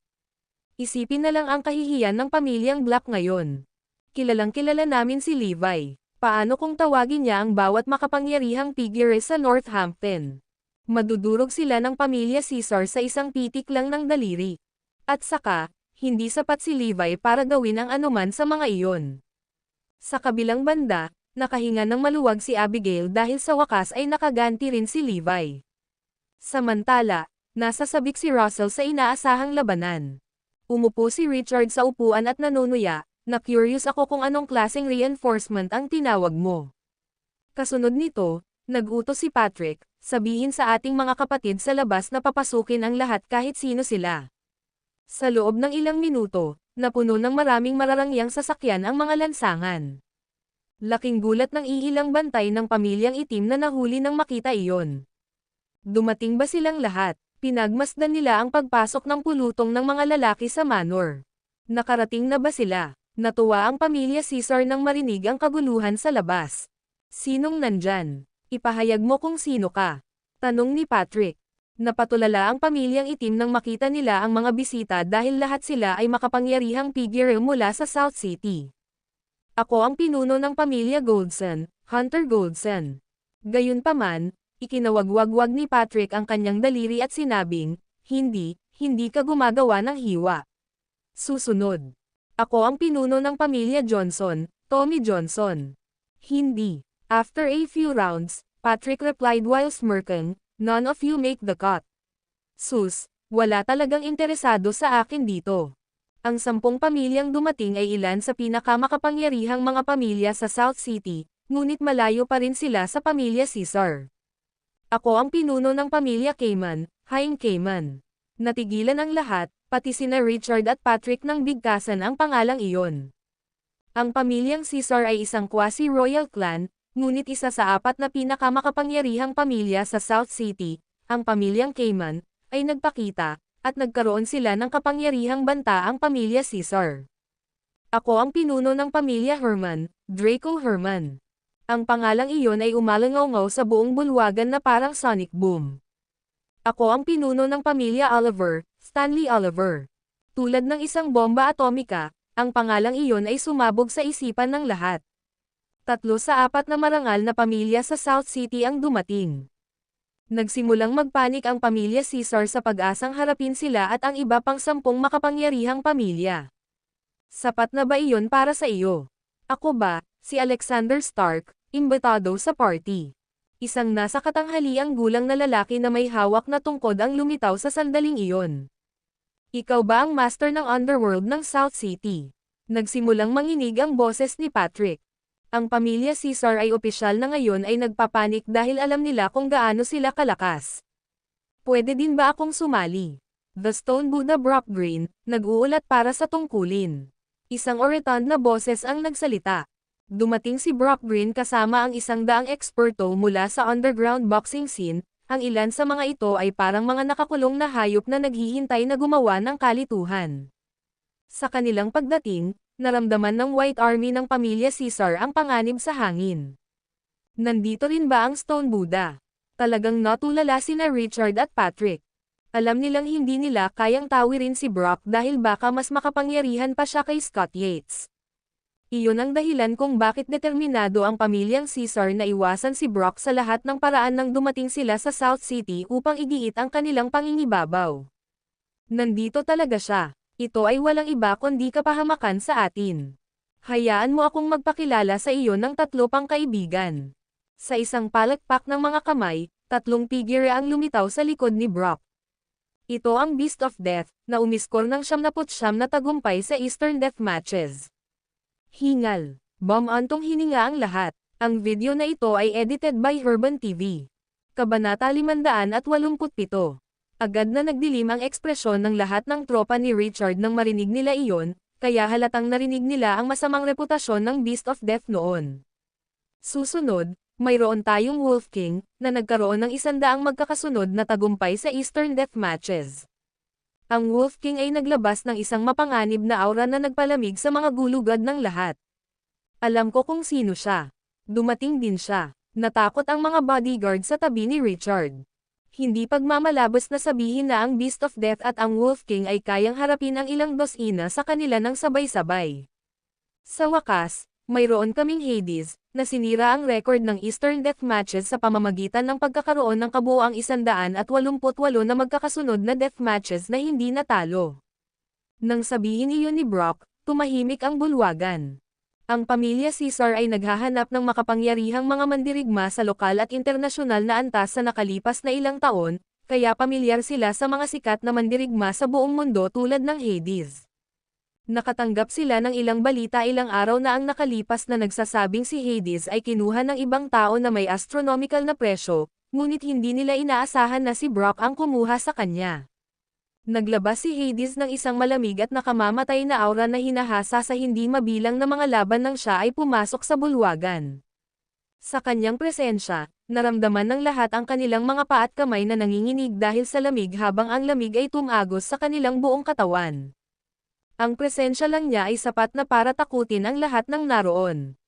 Isipin na lang ang kahihiyan ng pamilyang Black ngayon. Kilalang kilala namin si Levi. Paano kung tawagin niya ang bawat makapangyarihang figure sa Northampton? Madudurog sila ng pamilya Caesar sa isang pitik lang ng daliri. At saka, hindi sapat si Levi para gawin ang anuman sa mga iyon. Sa kabilang banda, nakahinga ng maluwag si Abigail dahil sa wakas ay nakaganti rin si Levi. Samantala, nasa sabik si Russell sa inaasahang labanan. Umupo si Richard sa upuan at nanunuya, na curious ako kung anong klaseng reinforcement ang tinawag mo. Kasunod nito, nag-utos si Patrick, sabihin sa ating mga kapatid sa labas na papasukin ang lahat kahit sino sila. Sa loob ng ilang minuto, napuno ng maraming mararangyang sasakyan ang mga lansangan. Laking gulat ng ihilang bantay ng pamilyang itim na nahuli nang makita iyon. Dumating ba silang lahat? Pinagmasdan nila ang pagpasok ng pulutong ng mga lalaki sa manor. Nakarating na ba sila? Natuwa ang pamilya Caesar nang marinig ang kaguluhan sa labas. Sinong nandyan? Ipahayag mo kung sino ka. Tanong ni Patrick. Napatulala ang pamilyang itim nang makita nila ang mga bisita dahil lahat sila ay makapangyarihang figure mula sa South City. Ako ang pinuno ng pamilya Goldson, Hunter Goldson. Gayunpaman, ikinawagwagwag ni Patrick ang kanyang daliri at sinabing, hindi ka gumagawa ng hiwa. Susunod. Ako ang pinuno ng pamilya Johnson, Tommy Johnson. Hindi. After a few rounds, Patrick replied while smirking, "None of you make the cut." Sus, wala talagang interesado sa akin dito. Ang 10 pamilyang dumating ay ilan sa pinakamakapangyarihang mga pamilya sa South City, ngunit malayo pa rin sila sa pamilya Caesar. Ako ang pinuno ng pamilya Cayman, Haing Cayman. Natigilan ang lahat, pati sina Richard at Patrick nang bigkasan ang pangalang iyon. Ang pamilyang Caesar ay isang quasi-royal clan, ngunit isa sa apat na pinakamakapangyarihang pamilya sa South City, ang pamilyang Cayman, ay nagpakita, at nagkaroon sila ng kapangyarihang banta ang pamilya Caesar. Ako ang pinuno ng pamilya Herman, Draco Herman. Ang pangalang iyon ay umalangaw sa buong bulwagan na parang sonic boom. Ako ang pinuno ng pamilya Oliver, Stanley Oliver. Tulad ng isang bomba atomika, ang pangalang iyon ay sumabog sa isipan ng lahat. 3 sa 4 na marangal na pamilya sa South City ang dumating. Nagsimulang magpanik ang pamilya Caesar sa pag-asang harapin sila at ang iba pang 10 makapangyarihang pamilya. Sapat na ba iyon para sa iyo? Ako ba, si Alexander Stark, imbitado sa party? Isang nasa katanghaliang gulang na lalaki na may hawak na tungkod ang lumitaw sa sandaling iyon. Ikaw ba ang master ng underworld ng South City? Nagsimulang manginig ang boses ni Patrick. Ang pamilya Caesar ay opisyal na ngayon ay nagpapanik dahil alam nila kung gaano sila kalakas. Pwede din ba akong sumali? The Stone Buddha Brock Green, nag-uulat para sa tungkulin. Isang oratand na boses ang nagsalita. Dumating si Brock Green kasama ang 100 eksperto mula sa underground boxing scene, ang ilan sa mga ito ay parang mga nakakulong na hayop na naghihintay na gumawa ng kalituhan. Sa kanilang pagdating, naramdaman ng White Army ng pamilya Caesar ang panganib sa hangin. Nandito rin ba ang Stone Buddha? Talagang natulala sina Richard at Patrick. Alam nilang hindi nila kayang tawirin si Brock dahil baka mas makapangyarihan pa siya kay Scott Yates. Iyon ang dahilan kung bakit determinado ang pamilyang Caesar na iwasan si Brock sa lahat ng paraan nang dumating sila sa South City upang igiit ang kanilang pangingibabaw. Nandito talaga siya. Ito ay walang iba kundi kapahamakan sa atin. Hayaan mo akong magpakilala sa iyo ng 3 pang kaibigan. Sa isang palakpak ng mga kamay, 3 figure ang lumitaw sa likod ni Brock. Ito ang Beast of Death, na umiskor ng 79 na tagumpay sa Eastern Death Matches. Hingal. Bumantong hininga ang lahat. Ang video na ito ay edited by Herban TV. Kabanata 587. Agad na nagdilim ang ekspresyon ng lahat ng tropa ni Richard nang marinig nila iyon, kaya halatang narinig nila ang masamang reputasyon ng Beast of Death noon. Susunod, mayroon tayong Wolf King, na nagkaroon ng 100 magkakasunod na tagumpay sa Eastern Death Matches. Ang Wolf King ay naglabas ng isang mapanganib na aura na nagpalamig sa mga gulugad ng lahat. Alam ko kung sino siya. Dumating din siya. Natakot ang mga bodyguard sa tabi ni Richard. Hindi pagmamalabos na sabihin na ang Beast of Death at ang Wolf King ay kayang harapin ang ilang dosina sa kanila ng sabay-sabay. Sa wakas, mayroon kaming Hades, na sinira ang record ng Eastern Death Matches sa pamamagitan ng pagkakaroon ng kabuoang 188 na magkakasunod na death matches na hindi natalo. Nang sabihin iyon ni Brock, tumahimik ang bulwagan. Ang pamilya Caesar ay naghahanap ng makapangyarihang mga mandirigma sa lokal at internasyonal na antas sa nakalipas na ilang taon, kaya pamilyar sila sa mga sikat na mandirigma sa buong mundo tulad ng Hades. Nakatanggap sila ng ilang balita ilang araw na ang nakalipas na nagsasabing si Hades ay kinuha ng ibang tao na may astronomical na presyo, ngunit hindi nila inaasahan na si Brock ang kumuha sa kanya. Naglabas si Hades ng isang malamig at nakamamatay na aura na hinahasa sa hindi mabilang na mga laban nang siya ay pumasok sa bulwagan. Sa kanyang presensya, naramdaman ng lahat ang kanilang mga paa at kamay na nanginginig dahil sa lamig habang ang lamig ay tumagos sa kanilang buong katawan. Ang presensya lang niya ay sapat na para takutin ang lahat ng naroon.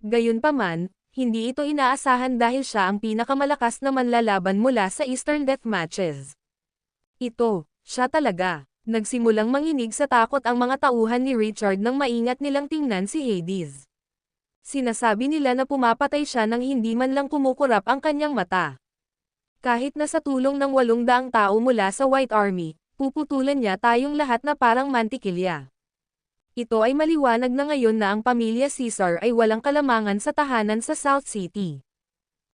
Gayunpaman, hindi ito inaasahan dahil siya ang pinakamalakas na manlalaban mula sa Eastern Death Matches. Siya talaga. Nagsimulang manginig sa takot ang mga tauhan ni Richard nang maingat nilang tingnan si Hades. Sinasabi nila na pumapatay siya nang hindi man lang kumukurap ang kanyang mata. Kahit na sa tulong ng 800 tao mula sa White Army, puputulan niya tayong lahat na parang mantikilya. Ito ay maliwanag na ngayon na ang pamilya Caesar ay walang kalamangan sa tahanan sa South City.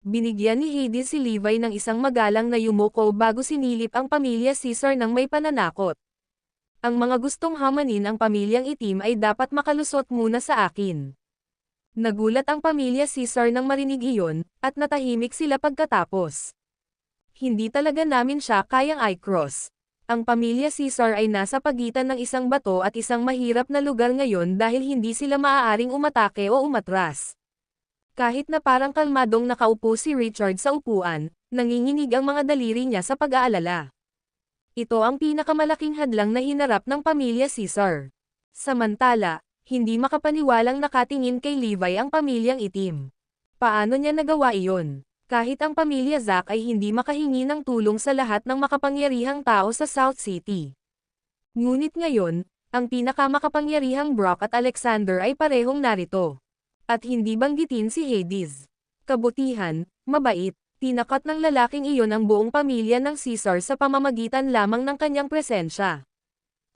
Binigyan ni Hades si Levi ng isang magalang na yumuko bago sinilip ang pamilya Caesar ng may pananakot. Ang mga gustong hamanin ang pamilyang itim ay dapat makalusot muna sa akin. Nagulat ang pamilya Caesar nang marinig iyon, at natahimik sila pagkatapos. Hindi talaga namin siya kayang i-cross. Ang pamilya Caesar ay nasa pagitan ng isang bato at isang mahirap na lugar ngayon dahil hindi sila maaaring umatake o umatras. Kahit na parang kalmadong nakaupo si Richard sa upuan, nanginginig ang mga daliri niya sa pag-aalala. Ito ang pinakamalaking hadlang na hinarap ng pamilya Caesar. Samantala, hindi makapaniwalang nakatingin kay Levi ang pamilyang itim. Paano niya nagawa iyon? Kahit ang pamilya Zack ay hindi makahingi ng tulong sa lahat ng makapangyarihang tao sa South City. Ngunit ngayon, ang pinakamakapangyarihang Brock at Alexander ay parehong narito. At hindi banggitin si Hades. Kabutihan, mabait, tinakat ng lalaking iyon ang buong pamilya ng Caesar sa pamamagitan lamang ng kanyang presensya.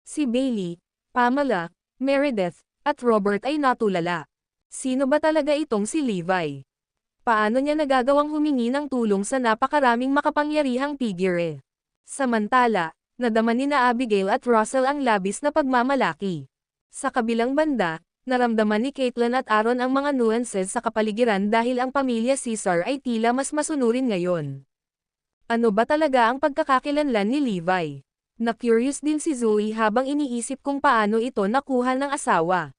Si Bailey, Pamela, Meredith, at Robert ay natulala. Sino ba talaga itong si Levi? Paano niya nagagawang humingi ng tulong sa napakaraming makapangyarihang figure? Samantala, nadama ni na Abigail at Russell ang labis na pagmamalaki. Sa kabilang banda, naramdaman ni Caitlin at Aaron ang mga nuances sa kapaligiran dahil ang pamilya Caesar ay tila mas masunurin ngayon. Ano ba talaga ang pagkakakilanlan ni Levi? Na-curious din si Zoe habang iniisip kung paano ito nakuha ng asawa.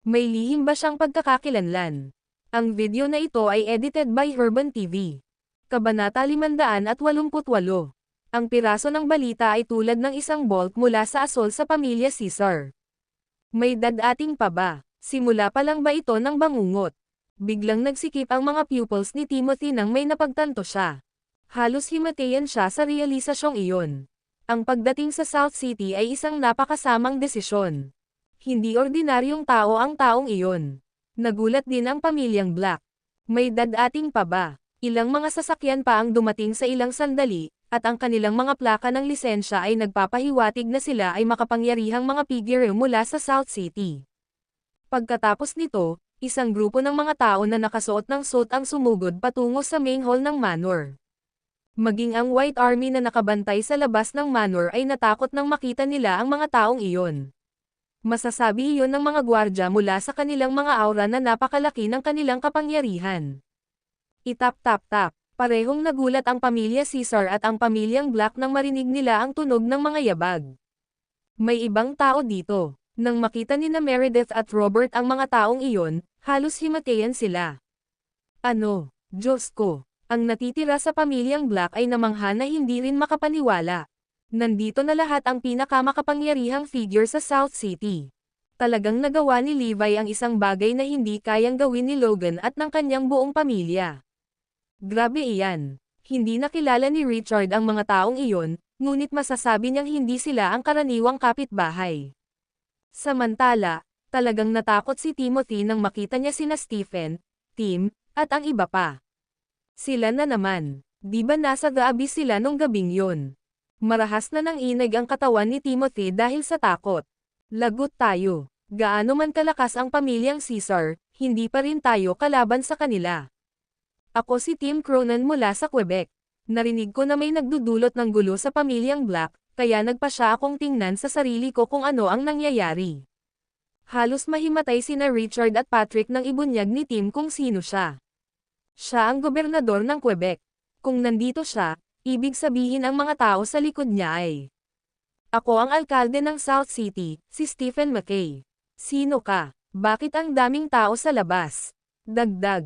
May lihim ba siyang pagkakakilanlan? Ang video na ito ay edited by Herban TV. Kabanata 588. Ang piraso ng balita ay tulad ng isang bolt mula sa asol sa pamilya Caesar. May dadating pa ba? Simula pa lang ba ito ng bangungot? Biglang nagsikip ang mga pupils ni Timothy nang may napagtanto siya. Halos himatayan siya sa realisasyong iyon. Ang pagdating sa South City ay isang napakasamang desisyon. Hindi ordinaryong tao ang taong iyon. Nagulat din ang pamilyang Black. May dadating pa ba? Ilang mga sasakyan pa ang dumating sa ilang sandali, at ang kanilang mga plaka ng lisensya ay nagpapahiwatig na sila ay makapangyarihang mga figure mula sa South City. Pagkatapos nito, isang grupo ng mga tao na nakasuot ng suit ang sumugod patungo sa main hall ng manor. Maging ang White Army na nakabantay sa labas ng manor ay natakot nang makita nila ang mga taong iyon. Masasabi iyon ng mga gwardya mula sa kanilang mga aura na napakalaki ng kanilang kapangyarihan. Itap-tap-tap, parehong nagulat ang pamilya Caesar at ang pamilyang Black nang marinig nila ang tunog ng mga yabag. May ibang tao dito. Nang makita ni na Meredith at Robert ang mga taong iyon, halos himatayan sila. Ano, Diyos ko, ang natitira sa pamilyang Black ay namangha na hindi rin makapaniwala. Nandito na lahat ang pinakamakapangyarihang figure sa South City. Talagang nagawa ni Levi ang isang bagay na hindi kayang gawin ni Logan at ng kanyang buong pamilya. Grabe iyan. Hindi nakilala ni Richard ang mga taong iyon, ngunit masasabi niyang hindi sila ang karaniwang kapitbahay. Samantala, talagang natakot si Timothy nang makita niya sina Stephen, Tim, at ang iba pa. Sila na naman. Di ba nasa The sila nung gabing yun? Marahas na nang inag ang katawan ni Timothy dahil sa takot. Lagot tayo. Gaano man kalakas ang pamilyang Caesar, hindi pa rin tayo kalaban sa kanila. Ako si Tim Cronin mula sa Quebec. Narinig ko na may nagdudulot ng gulo sa pamilyang Black, kaya nagpasya akong tingnan sa sarili ko kung ano ang nangyayari. Halos mahimatay sina Richard at Patrick nang ibunyag ni Tim kung sino siya. Siya ang gobernador ng Quebec. Kung nandito siya, ibig sabihin ang mga tao sa likod niya ay: ako ang alkalde ng South City, si Stephen McKay. Sino ka? Bakit ang daming tao sa labas? Dagdag.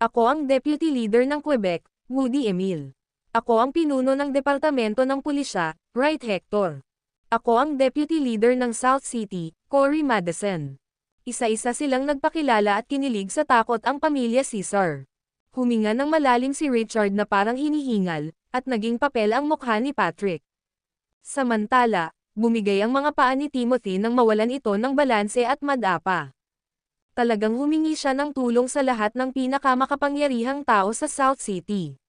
Ako ang deputy leader ng Quebec, Woody Emile. Ako ang pinuno ng departamento ng pulisya, Wright Hector. Ako ang deputy leader ng South City, Cory Madison. Isa-isa silang nagpakilala at kinilig sa takot ang pamilya Caesar. Huminga ng malalim si Richard na parang hinihingal, at naging papel ang mukha ni Patrick. Samantala, bumigay ang mga paa ni Timothy nang mawalan ito ng balanse at madapa. Talagang humingi siya ng tulong sa lahat ng pinakamakapangyarihang tao sa South City.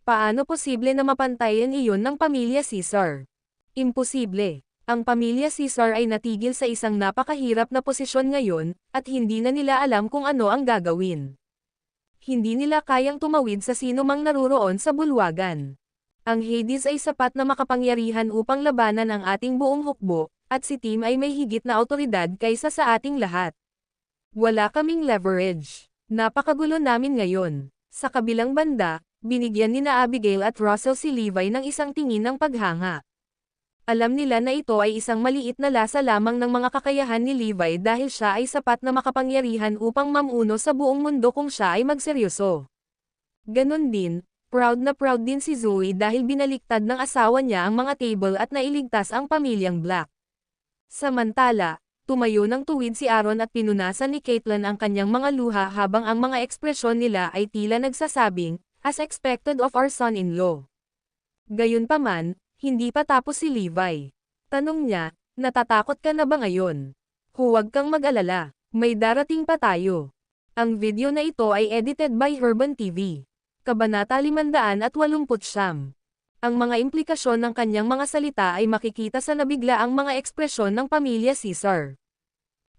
Paano posible na mapantayan iyon ng pamilya Caesar? Imposible. Ang pamilya Caesar ay natigil sa isang napakahirap na posisyon ngayon, at hindi na nila alam kung ano ang gagawin. Hindi nila kayang tumawid sa sino mang naruroon sa bulwagan. Ang Hades ay sapat na makapangyarihan upang labanan ang ating buong hukbo, at si Tim ay may higit na awtoridad kaysa sa ating lahat. Wala kaming leverage. Napakagulo namin ngayon. Sa kabilang banda, binigyan ni na Abigail at Russell si Levi ng isang tingin ng paghanga. Alam nila na ito ay isang maliit na lasa lamang ng mga kakayahan ni Levi dahil siya ay sapat na makapangyarihan upang mamuno sa buong mundo kung siya ay magseryoso. Ganon din, proud din si Zoe dahil binaliktad ng asawa niya ang mga table at nailigtas ang pamilyang Black. Samantala, tumayo ng tuwid si Aaron at pinunasan ni Caitlyn ang kanyang mga luha habang ang mga ekspresyon nila ay tila nagsasabing, as expected of our son-in-law. Gayunpaman, hindi pa tapos si Levi. Tanong niya, natatakot ka na ba ngayon? Huwag kang mag-alala, may darating pa tayo. Ang video na ito ay edited by Urban TV. Kabanata 589. Ang mga implikasyon ng kanyang mga salita ay makikita sa nabiglaang mga ekspresyon ng pamilya Caesar.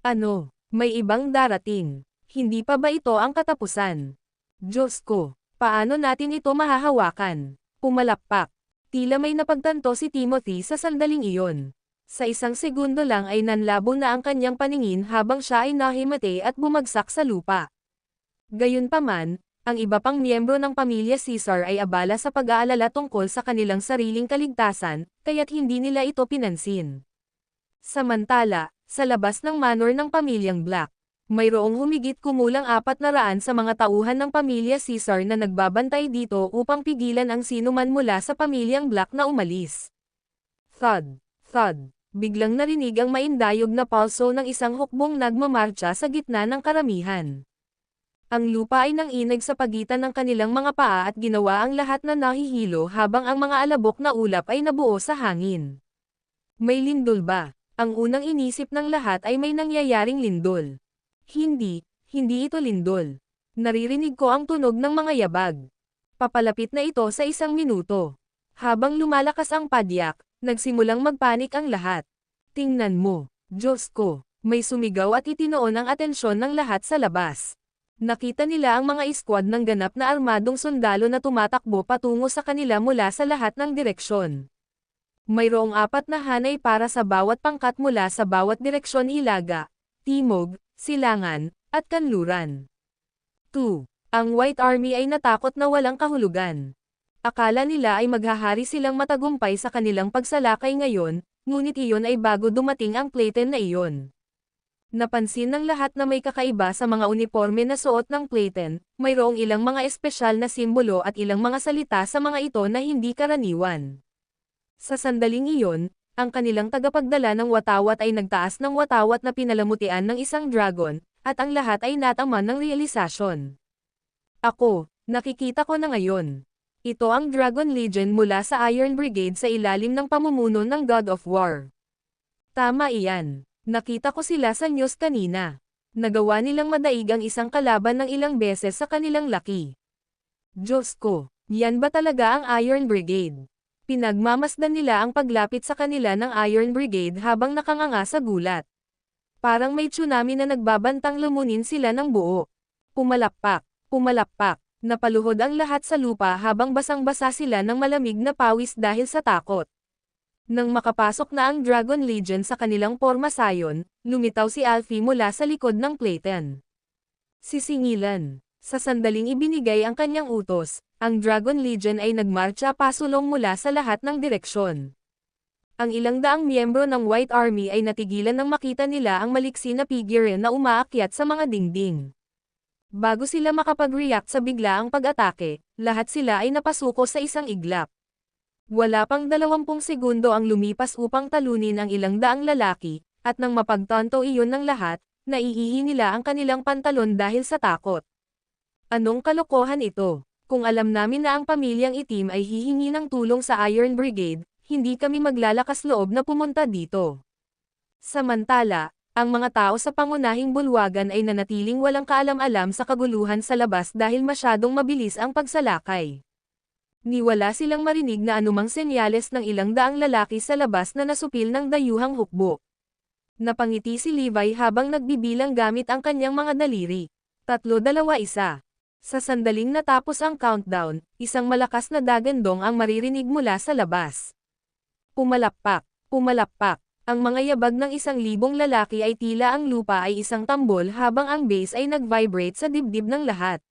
Ano, may ibang darating? Hindi pa ba ito ang katapusan? Diyos ko, paano natin ito mahahawakan? Pumalakpak. Tila may napagtanto si Timothy sa sandaling iyon. Sa isang segundo lang ay nanlabo na ang kanyang paningin habang siya ay nahimate at bumagsak sa lupa. Gayunpaman, ang iba pang miyembro ng pamilya Caesar ay abala sa pag-aalala tungkol sa kanilang sariling kaligtasan, kaya't hindi nila ito pinansin. Samantala, sa labas ng manor ng pamilyang Black, mayroong humigit kumulang 400 sa mga tauhan ng pamilya Caesar na nagbabantay dito upang pigilan ang sinuman mula sa pamilyang Black na umalis. Thud, thud, biglang narinig ang maindayog na palso ng isang hukbong nagmamarcha sa gitna ng karamihan. Ang lupa ay nanginag sa pagitan ng kanilang mga paa at ginawa ang lahat na nahihilo habang ang mga alabok na ulap ay nabuo sa hangin. May lindol ba? Ang unang inisip ng lahat ay may nangyayaring lindol. Hindi ito lindol. Naririnig ko ang tunog ng mga yabag. Papalapit na ito sa 1 minuto. Habang lumalakas ang padyak, nagsimulang magpanik ang lahat. Tingnan mo, Diyos ko, may sumigaw at itinoon ang atensyon ng lahat sa labas. Nakita nila ang mga iskwad ng ganap na armadong sundalo na tumatakbo patungo sa kanila mula sa lahat ng direksyon. Mayroong 4 na hanay para sa bawat pangkat mula sa bawat direksyon hilaga, timog, silangan, at kanluran. 2. Ang White Army ay natakot na walang kahulugan. Akala nila ay maghahari silang matagumpay sa kanilang pagsalakay ngayon, ngunit iyon ay bago dumating ang Platen na iyon. Napansin ng lahat na may kakaiba sa mga uniforme na suot ng Platen, mayroong ilang mga espesyal na simbolo at ilang mga salita sa mga ito na hindi karaniwan. Sa sandaling iyon, ang kanilang tagapagdala ng watawat ay nagtaas ng watawat na pinalamutian ng isang dragon, at ang lahat ay nataman ng realisasyon. Ako, nakikita ko na ngayon. Ito ang Dragon Legion mula sa Iron Brigade sa ilalim ng pamumuno ng God of War. Tama iyan. Nakita ko sila sa news kanina. Nagawa nilang madaig ang isang kalaban ng ilang beses sa kanilang laki. Diyos ko, yan ba talaga ang Iron Brigade? Pinagmamasdan nila ang paglapit sa kanila ng Iron Brigade habang nakanganga sa gulat. Parang may tsunami na nagbabantang lumunin sila ng buo. Pumalakpak, napaluhod ang lahat sa lupa habang basang-basa sila ng malamig na pawis dahil sa takot. Nang makapasok na ang Dragon Legion sa kanilang pormasayon, lumitaw si Alfie mula sa likod ng Platen. Sisingilan. Sa sandaling ibinigay ang kanyang utos, ang Dragon Legion ay nagmarcha pasulong mula sa lahat ng direksyon. Ang ilang daang miyembro ng White Army ay natigilan nang makita nila ang maliksi na figure na umaakyat sa mga dingding. Bago sila makapag-react sa biglaang pag-atake, lahat sila ay napasuko sa isang iglap. Wala pang 20 segundo ang lumipas upang talunin ang ilang daang lalaki, at nang mapagtanto iyon ng lahat, naiihi nila ang kanilang pantalon dahil sa takot. Anong kalokohan ito? Kung alam namin na ang pamilyang itim ay hihingi ng tulong sa Iron Brigade, hindi kami maglalakas loob na pumunta dito. Samantala, ang mga tao sa pangunahing bulwagan ay nanatiling walang kaalam-alam sa kaguluhan sa labas dahil masyadong mabilis ang pagsalakay. Niwala silang marinig na anumang senyales ng ilang daang lalaki sa labas na nasupil ng dayuhang hukbo. Napangiti si Levi habang nagbibilang gamit ang kanyang mga daliri. 3, 2, 1. Sa sandaling natapos ang countdown, isang malakas na dagandong ang maririnig mula sa labas. Pumalakpak. Ang mga yabag ng 1,000 lalaki ay tila ang lupa ay isang tambol habang ang bass ay nag-vibrate sa dibdib ng lahat.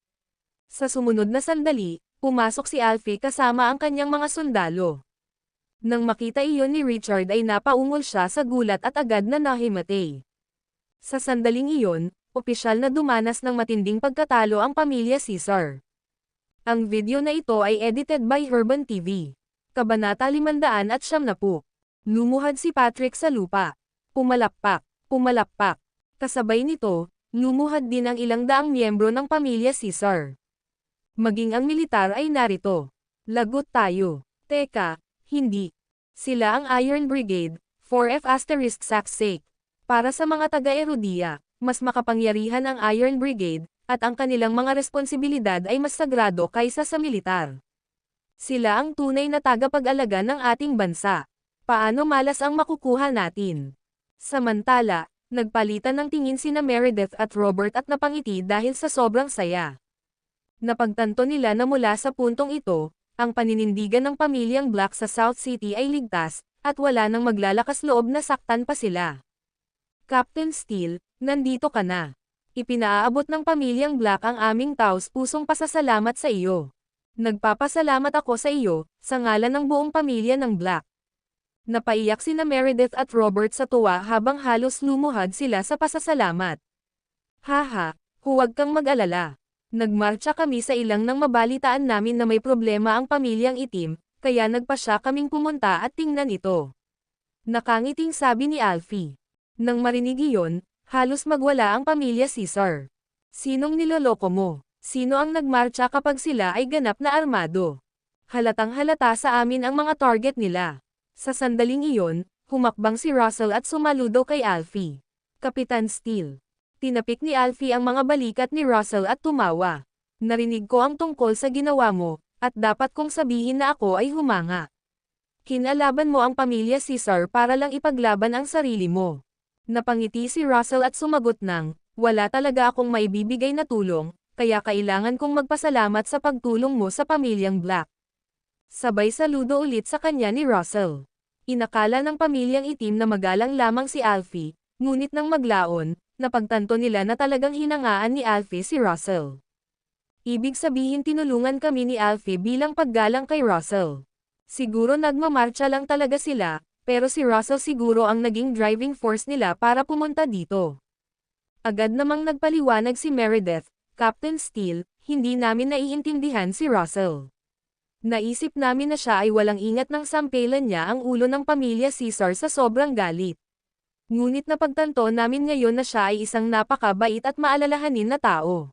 Sa sumunod na sandali, pumasok si Alfie kasama ang kanyang mga sundalo. Nang makita iyon ni Richard ay napaungol siya sa gulat at agad na nahimatay. Sa sandaling iyon, opisyal na dumanas ng matinding pagkatalo ang pamilya Caesar. Ang video na ito ay edited by Herban TV. Kabanata 590. Lumuhad si Patrick sa lupa. Pumalakpak, pumalakpak. Kasabay nito, lumuhad din ang ilang daang miyembro ng pamilya Caesar. Maging ang militar ay narito. Lagot tayo. Teka, hindi. Sila ang Iron Brigade, 4F asterisk sak's sake. Para sa mga taga-Erudia, mas makapangyarihan ang Iron Brigade, at ang kanilang mga responsibilidad ay mas sagrado kaysa sa militar. Sila ang tunay na tagapag-alaga ng ating bansa. Paano malas ang makukuha natin? Samantala, nagpalitan ng tingin sina Meredith at Robert at napangiti dahil sa sobrang saya. Napagtanto nila na mula sa puntong ito, ang paninindigan ng pamilyang Black sa South City ay ligtas, at wala nang maglalakas loob na saktan pa sila. Captain Steele, nandito ka na. Ipinaaabot ng pamilyang Black ang aming taos-pusong pasasalamat sa iyo. Nagpapasalamat ako sa iyo, sa ngalan ng buong pamilya ng Black. Napaiyak sina Meredith at Robert sa tuwa habang halos lumuhad sila sa pasasalamat. Haha, huwag kang mag-alala. Nagmarcha kami sa ilang nang mabalitaan namin na may problema ang pamilyang itim, kaya nagpasya kaming pumunta at tingnan ito. Nakangiting sabi ni Alfie. Nang marinig iyon, halos magwala ang pamilya Caesar. Sinong niloloko mo? Sino ang nagmarcha kapag sila ay ganap na armado? Halatang halata sa amin ang mga target nila. Sa sandaling iyon, humakbang si Russell at sumaludo kay Alfie. Kapitan Steele. Tinapik ni Alfie ang mga balikat ni Russell at tumawa. Narinig ko ang tungkol sa ginawa mo, at dapat kong sabihin na ako ay humanga. Kinalaban mo ang pamilya Caesar para lang ipaglaban ang sarili mo. Napangiti si Russell at sumagot ng, wala talaga akong maibibigay na tulong, kaya kailangan kong magpasalamat sa pagtulong mo sa pamilyang Black. Sabay saludo ulit sa kanya ni Russell. Inakala ng pamilyang itim na magalang lamang si Alfie, ngunit nang maglaon, napagtanto nila na talagang hinangaan ni Alfie si Russell. Ibig sabihin tinulungan kami ni Alfie bilang paggalang kay Russell. Siguro nagmamarcha lang talaga sila, pero si Russell siguro ang naging driving force nila para pumunta dito. Agad namang nagpaliwanag si Meredith, Captain Steele, hindi namin naiintindihan si Russell. Naisip namin na siya ay walang ingat nang sampelan niya ang ulo ng pamilya Caesar sa sobrang galit. Ngunit napagtanto namin ngayon na siya ay isang napakabait at maalalahanin na tao.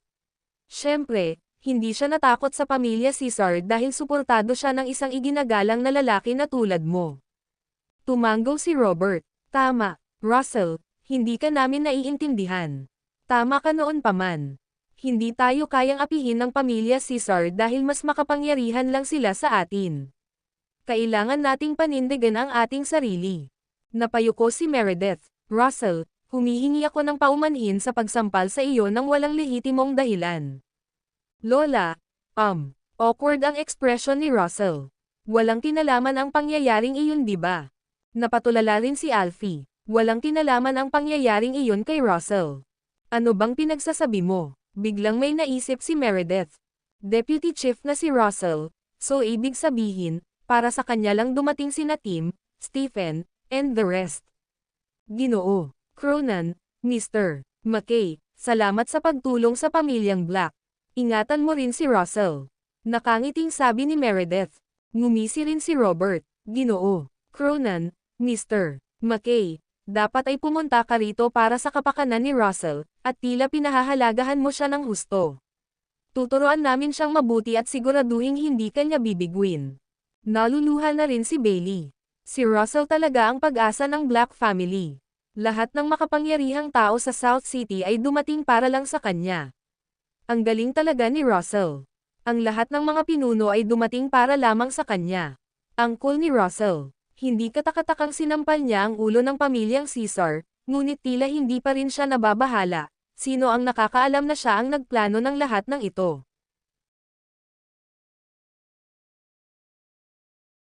Siyempre, hindi siya natakot sa pamilya Caesar dahil suportado siya ng isang iginagalang na lalaki na tulad mo. Tumango si Robert. Tama, Russell, hindi ka namin naiintindihan. Tama ka noon pa man. Hindi tayo kayang apihin ng pamilya Caesar dahil mas makapangyarihan lang sila sa atin. Kailangan nating panindigan ang ating sarili. Napayuko si Meredith. Russell, humihingi ako ng paumanhin sa pagsampal sa iyo ng walang lehitimong dahilan. Lola, awkward ang ekspresyon ni Russell. Walang kinalaman ang pangyayaring iyon, di ba? Napatulala rin si Alfie. Walang kinalaman ang pangyayaring iyon kay Russell. Ano bang pinagsasabi mo? Biglang may naisip si Meredith. Deputy Chief na si Russell, so ibig sabihin, para sa kanya lang dumating sina Tim, Stephen, and the rest. Ginoo, Cronin, Mr. McKay, salamat sa pagtulong sa pamilyang Black. Ingatan mo rin si Russell. Nakangiting sabi ni Meredith. Ngumisi rin si Robert. Ginoo, Cronin, Mr. McKay, dapat ay pumunta ka rito para sa kapakanan ni Russell, at tila pinahahalagahan mo siya ng husto. Tuturuan namin siyang mabuti at siguraduhing hindi kanya bibigwin. Naluluha na rin si Bailey. Si Russell talaga ang pag-asa ng Black family. Lahat ng makapangyarihang tao sa South City ay dumating para lang sa kanya. Ang galing talaga ni Russell. Ang lahat ng mga pinuno ay dumating para lamang sa kanya. Ang cool ni Russell. Hindi katakatakang sinampal niya ang ulo ng pamilyang Caesar, ngunit tila hindi pa rin siya nababahala. Sino ang nakakaalam na siya ang nagplano ng lahat ng ito?